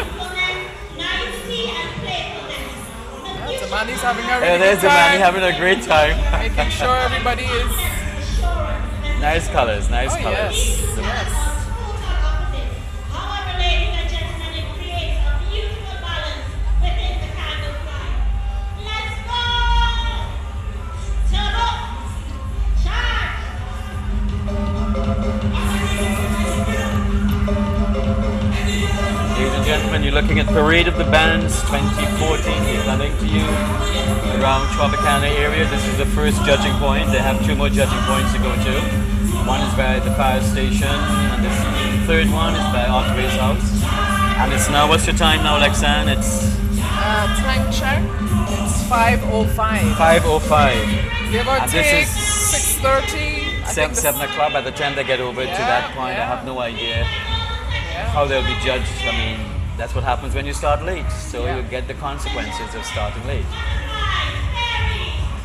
The man is having a yeah, really there's good the man time. having a great time. Making sure everybody is. Nice colors, nice Oh, colors. yes. Yes. However, ladies and gentlemen, it creates a beautiful balance within the candle flame. Let's go! Turbo! Charge! Ladies and gentlemen, you're looking at Parade of the Bands 2014. We're coming to you around Tropicana area. This is the first judging point. They have two more judging points to go to. One is by the fire station, and the third one is by Archway's house. And it's now, what's your time now, Lexan? It's Time check. It's 5:05. 5:05. Give or And this take is 6:30. I think 7 o'clock. By the time they get over to Yeah, that point, I yeah. have no idea Yeah. how they'll be judged. I mean, that's what happens when you start late. So Yeah. you get the consequences of starting late.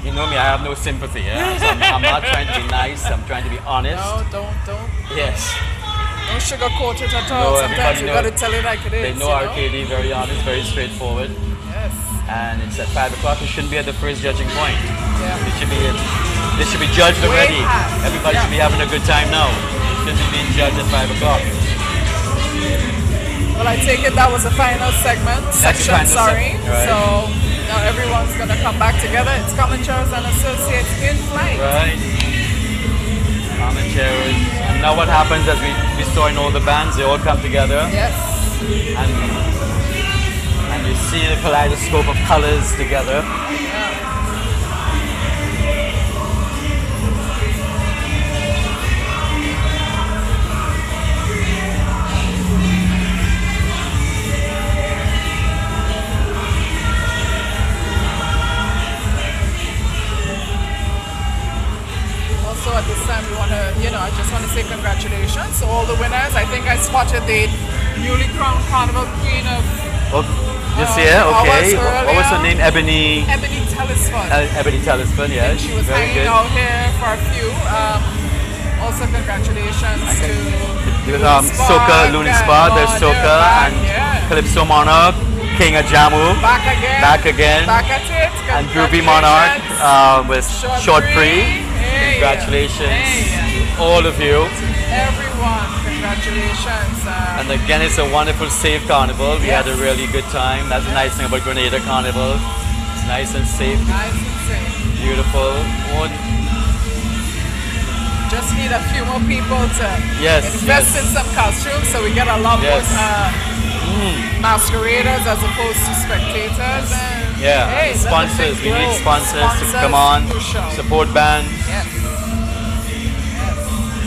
You know me, I have no sympathy. Yeah? So I'm not trying to be nice. I'm trying to be honest. No, don't. Yes. Don't sugarcoat it at No, all. everybody Sometimes you know- gotta tell it like it is. They know Arcady, very honest, very straightforward. Yes. And it's at 5 o'clock. You shouldn't be at the first judging point. Yeah. They should be judged Way already. past. Everybody should be having a good time now. Shouldn't be being judged at 5 o'clock. Well, I take it that was the final segment. the Section, final sorry. segment, right. So now everyone's gonna come back together. It's Comancheros and Associates in flight. Right. Comancheros. And now what happens as we saw in all the bands, they all come together Yes. and you see the kaleidoscope of colors together. Also at this time we wanna, I just wanna say congratulations to all the winners. I think I spotted the newly crowned Carnival Queen of Oh, This year, okay. Hours What was her earlier. name? Ebony. Ebony Telesphone. Ebony Talisman, yes. She was Very hanging good. out here for a few. Also, congratulations to There's Soca, Looney Spa, there's Soca, and Calypso Monarch, King of Jamu, back again. back again, Back at it. and Groovy Monarch with Short Free. Hey. Congratulations, Hey. all of you. Everyone, congratulations. And again, it's a wonderful, safe carnival. We had a really good time. That's the nice thing about Grenada Carnival. It's nice and safe, Nice and safe. beautiful. Oh, Just need a few more people to Yes, invest yes. in some costumes so we get a lot Yes. more masqueraders as opposed to spectators. And yeah, hey, let the sponsors. thing We need grow. sponsors to come on, crucial. support bands. Yes.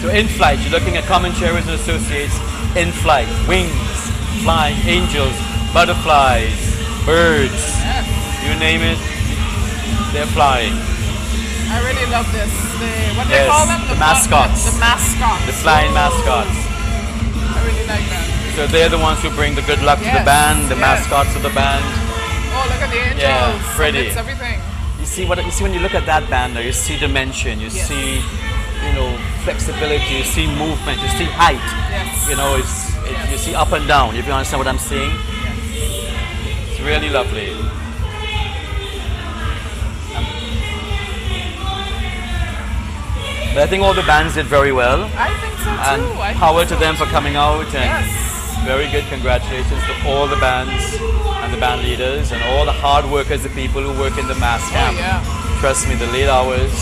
So in flight, you're looking at Comancheros and Associates in flight. Wings, flying angels, butterflies, birds, Yes. you name it, they're flying. I really love this. What do Yes, they call them? the mascots. The mascots. The flying mascots. I really like that. So they're the ones who bring the good luck to the Yes, band, the yes. mascots of the band. Oh, look at the angels. Yeah, pretty. It's everything. You see when you look at that band now, you see dimension, you Yes. see, flexibility, you see movement, you see height. Yes. You see up and down, if you understand what I'm saying. It's really lovely. But I think all the bands did very well, I think so too. and I think power so. to them for coming out, and Yes. very good congratulations to all the bands and the band leaders and all the hard workers, the people who work in the mass Oh, camp. yeah. Trust me, the late hours.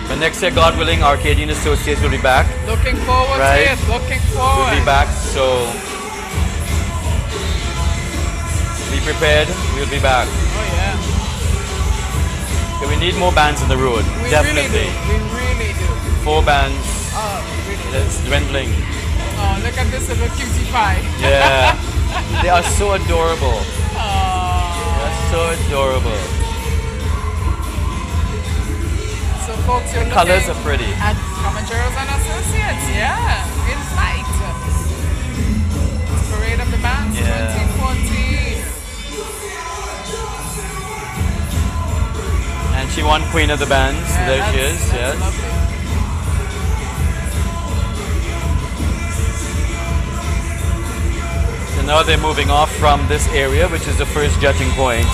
But next year, God willing, Arcadian Associates will be back. Looking forward Right. to it. Looking forward. We'll be back, so be prepared. We'll be back. Oh yeah. Okay, we need more bands on the road, We definitely. really do. We really do. 4 bands. Oh, we really do. It's dwindling. Oh, look at this little cutie pie. Yeah, they are so adorable. Oh. They're so adorable. So folks, you're Colors looking are pretty. at Comancheros and Associates. Yeah, in flight. It's Parade of the Bands Yeah. 2014. And she won Queen of the Bands. Yeah, There she that's- is. that's Yes. lovely. So now they're moving off from this area, which is the first judging point,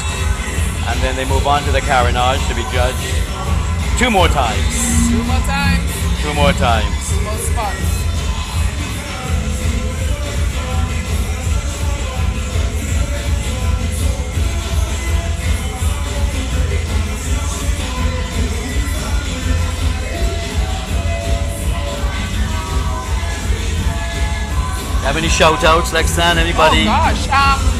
and then they move on to the Carenage to be judged 2 more times. 2 more times, 2 more times. 2 more spots. Have any shout outs, Lexan? Anybody Oh gosh,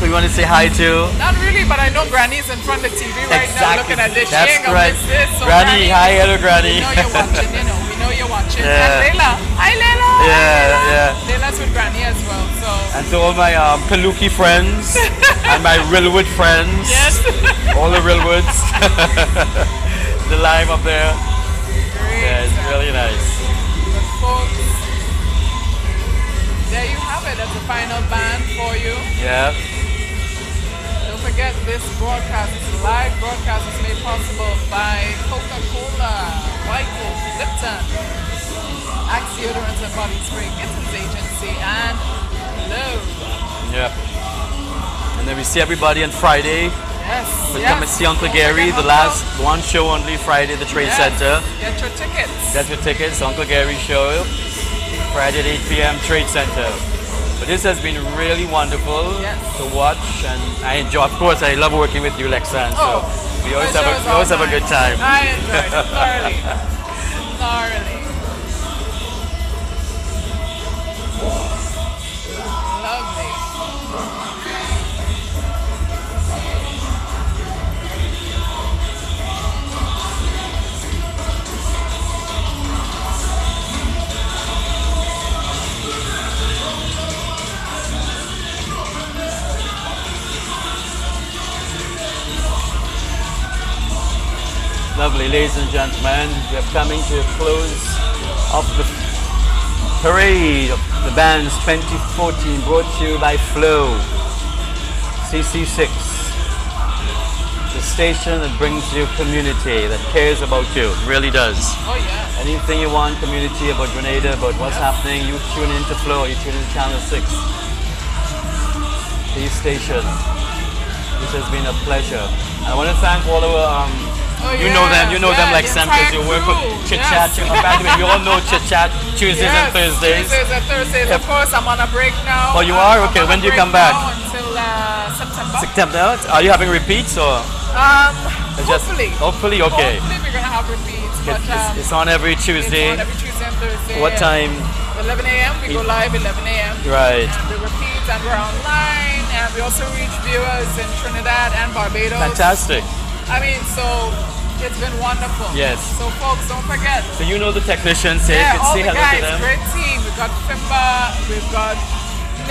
who you want to say hi to? not really, but I know Granny's in front of the TV right now looking at this. She That's ain't gonna right. miss this. So Granny, hi, hello, Granny. We know you're watching, we know you're watching. Yeah. And Layla, hi Layla. Yeah, yeah. Layla's with Granny as well, so. And to all my Kaluki friends and my Rilwood friends. Yes. All the Rilwoods. The lime up there. Great. Yeah, it's really nice. But folks, there you have it as the final band for you. Yeah. Don't forget this broadcast, this live broadcast is made possible by Coca-Cola, White Coat, Lipton, Axe Deodorants and Body Spray, Gittins Agency, and Love. Yep. And then we see everybody on Friday. Yes. We yes. come and see Uncle Don't Gary, forget the Uncle. last one show only Friday, the Trade Yes. Center. Get your tickets. Get your tickets, Uncle Gary show, Friday at 8 p.m. Trade Center. But this has been really wonderful Yes. to watch, and I enjoy. Of course, I love working with you, Lexan. So we always my have shows we always all have a good time. I enjoyed it thoroughly. Thoroughly. Lovely. Lovely, ladies and gentlemen, we are coming to a close of the parade of the bands 2014 brought to you by Flow CC6, the station that brings you community, that cares about you, really does. Oh yeah. Anything you want, community, about Grenada, about what's happening, you tune into Flow, you tune into Channel 6. The station. This has been a pleasure. I want to thank all our you know them like Sam, because you work with Chit Chat. By the way, we all know Chit Chat Tuesdays and Thursdays. Tuesdays and Thursdays. Of course, I'm on a break now. Oh, you are? Okay, when do you come back? Until September. September? Are you having repeats or? Hopefully. Hopefully, okay. Hopefully we're gonna have repeats. But, it's on every Tuesday. It's on every Tuesday and Thursday. What time? 11 a.m. We go live 11 a.m. Right. And we repeat, and we're online, and we also reach viewers in Trinidad and Barbados. Fantastic. I mean, so it's been wonderful. Yes. So folks, don't forget. So you know the technicians, say, Yeah, all say the hello guys, to them. great team. We've got Fimba, we've got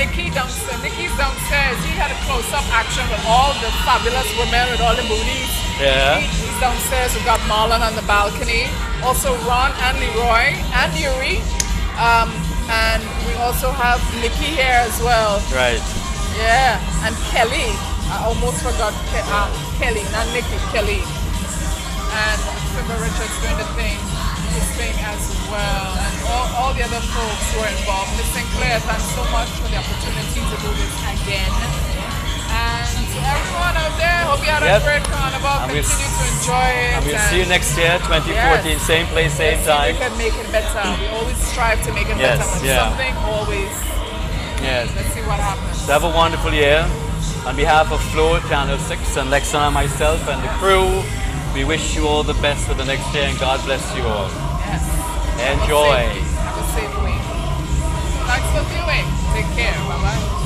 Nikki downstairs. Nikki's downstairs. He had a close-up action with all the fabulous women with all the booties. Yeah. He's downstairs. We've got Marlon on the balcony. Also Ron and Leroy and Yuri. And we also have Nikki here as well. Right. Yeah. And Kelly. I almost forgot Kelly, not Nikki, Kelly. And Fimba Richards doing the thing. His thing as well. And all the other folks who are involved. Miss Sinclair, thanks so much for the opportunity to do this again. And to everyone out there, hope you had a great carnival. Continue to enjoy it. And we'll see you next year, 2014, same place, same time. We can make it better. We always strive to make it better. But something always. Yes. Let's see what happens. So have a wonderful year. On behalf of Flow, Channel 6, and Lexon and myself and the crew, we wish you all the best for the next year, and God bless you all. Yes. Enjoy. Have a safe week. Thanks for viewing. Take care. Bye-bye.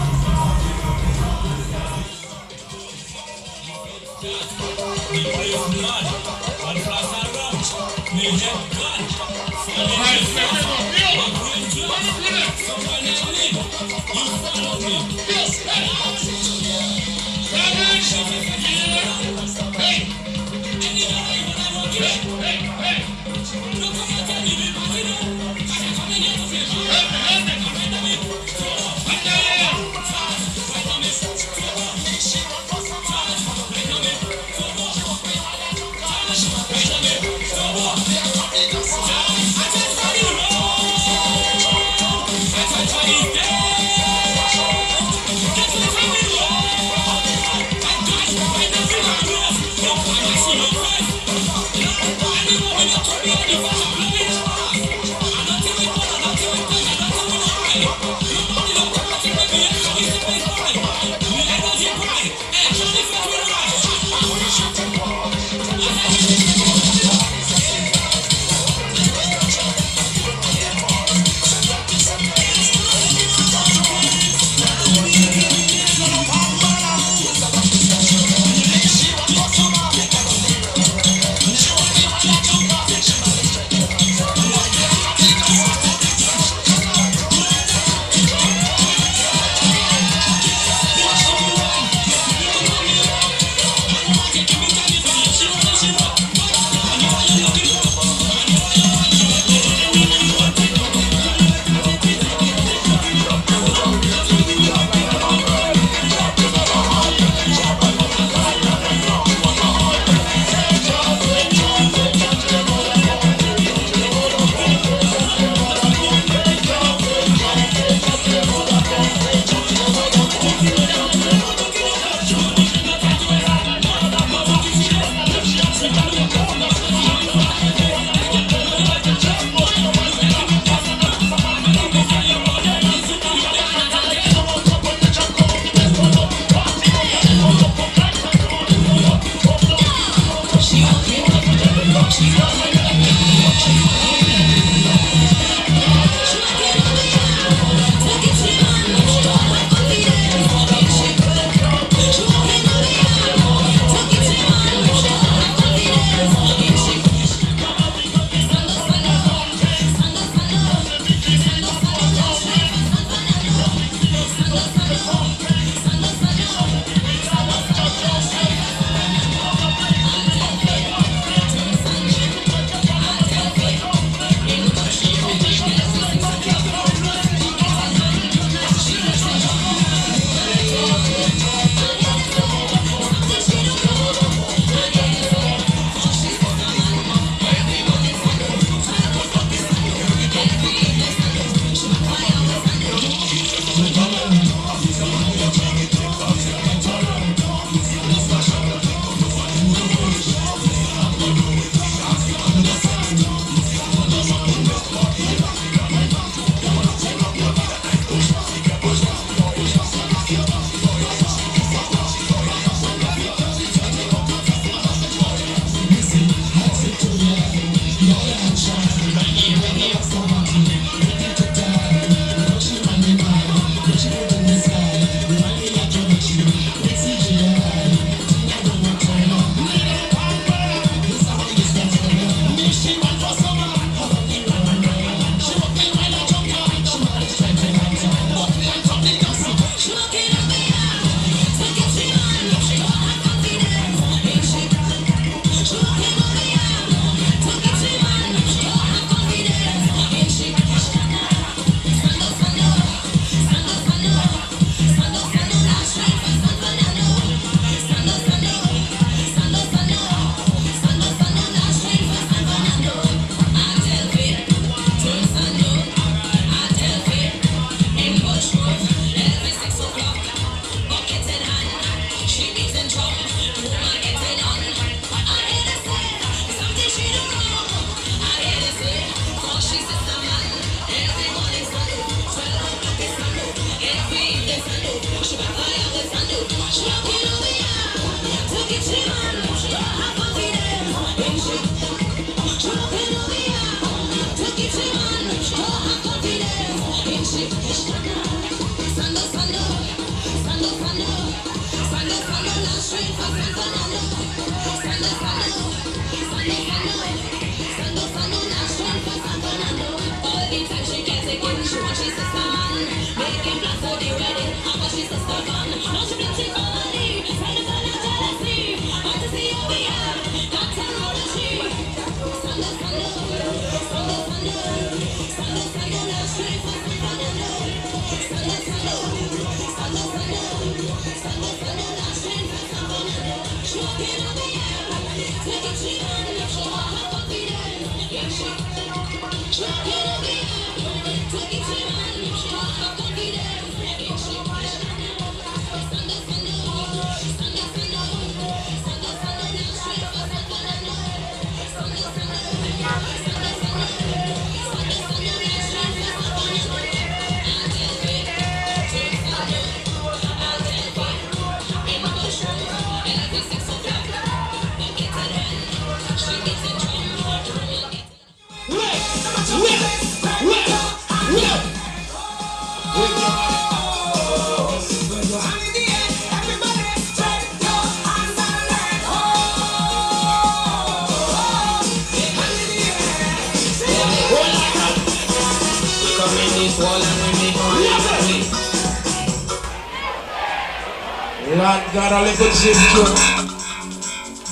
Lord God, a little chip shoot.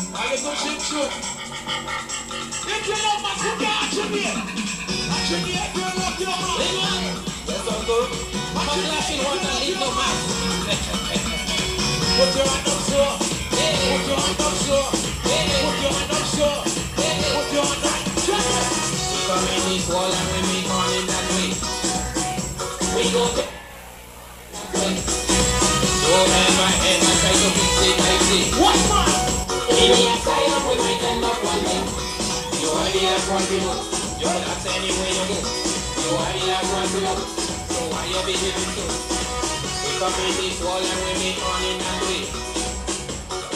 A little chip shoot. If you know my foot, I should be. I should be if you look your mouth. Yes, uncle. I'm flashing water, leave no man. Put your hand up, sir. Put your hand up, sir. Put your hand up, sir. Put your hand up. Come in this wall and we make on in that way. We go to... Oh man, my head, I try to fix it, I see. What man? If you tie up, we might end up one day. You are the last one to know. You're not anywhere you go. You are the last one to know. So why you be living so? We come in this wall and we make on in that way.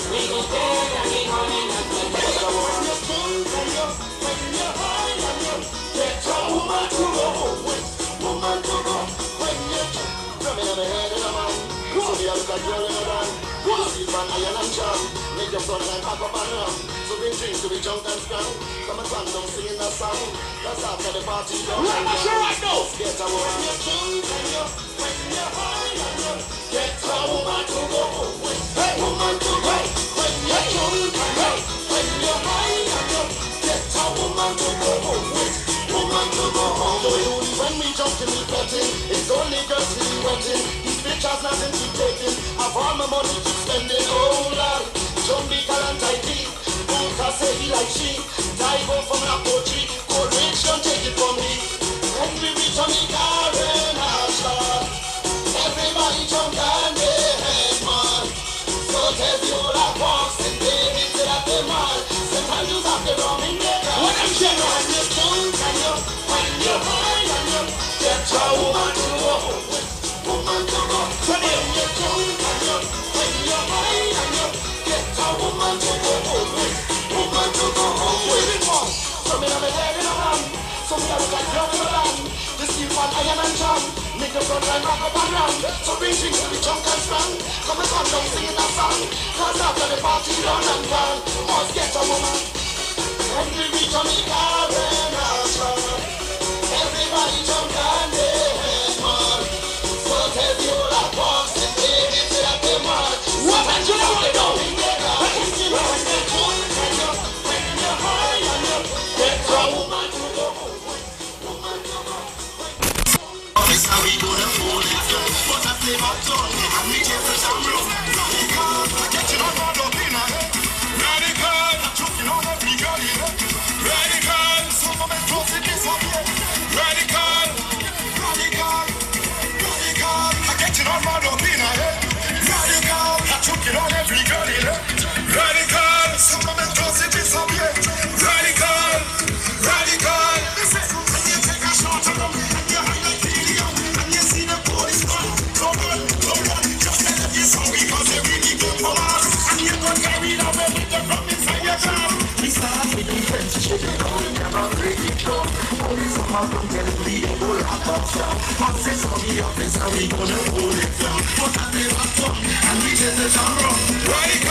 We go there and make on in that way. When you're cold and you're high and you get a woman to go home with. Woman to go. When you're coming on the head of the man. So we have got girl in the band. See van iron and jam. Make your front line pack up and ram. So bring drinks to be drunk and strong. Come and stand down singing that song. That's after the party done. Right now. Get a woman. When you're drunk and when you're high and you get a woman to go home with. Woman to go. When you're drunk and when you're high and you get a woman to go home with. Woman to go home with. When we jump in the petting, it's only girls to be wetting. Bitches nothing to taking. I've all my money to spending. Oh Lord, Jamaica and Tahiti. Buka say he like she. Dive out from a poetry. Cold rich don't take it from me. When we reach on the garden, everybody jump down the head, man. So tell the old box and baby to that the man. Sometimes you have to run in there. What I'm saying, when you're drunk and when you're high and you get your woman to go home with. Woman to go. When you're drunk and when you're high and you get a woman to go home with. Woman to go home with. So me have a head in a hand. So me have a girl in a land. This is one iron and jam. Make the front line rock up and round. So bring drinks to be drunk and strong. Come and come down singing that song. Cause after the party done and gone, must get a woman. When we reach on the garden, everybody jump down there, man. So tell the old box and baby to that the man. What are you doing? When you're drunk and when you're high and you get a woman to go home with. Woman to go. This how we gonna hold it down. What a flavor tongue. And we take the some rum. Radical, getting on all up in our head. Radical, choking on every girl in it. Radical, some of them close it disappear. Radical, radical, radical, getting on all up in our head. Radical, choking on every girl in it. Radical, some of them close it disappear. Radical, radical. When you take a shot of them and you hide like helium and you see the police run, go run, just tell them you're sorry because they really go for us. And you got carried away with the rum inside your car. We start with the French chicken, we never break it down. Only someone from Galilee, they will have up some. But since we up is how we gonna hold it down. But I never come and we just the genre. Radical.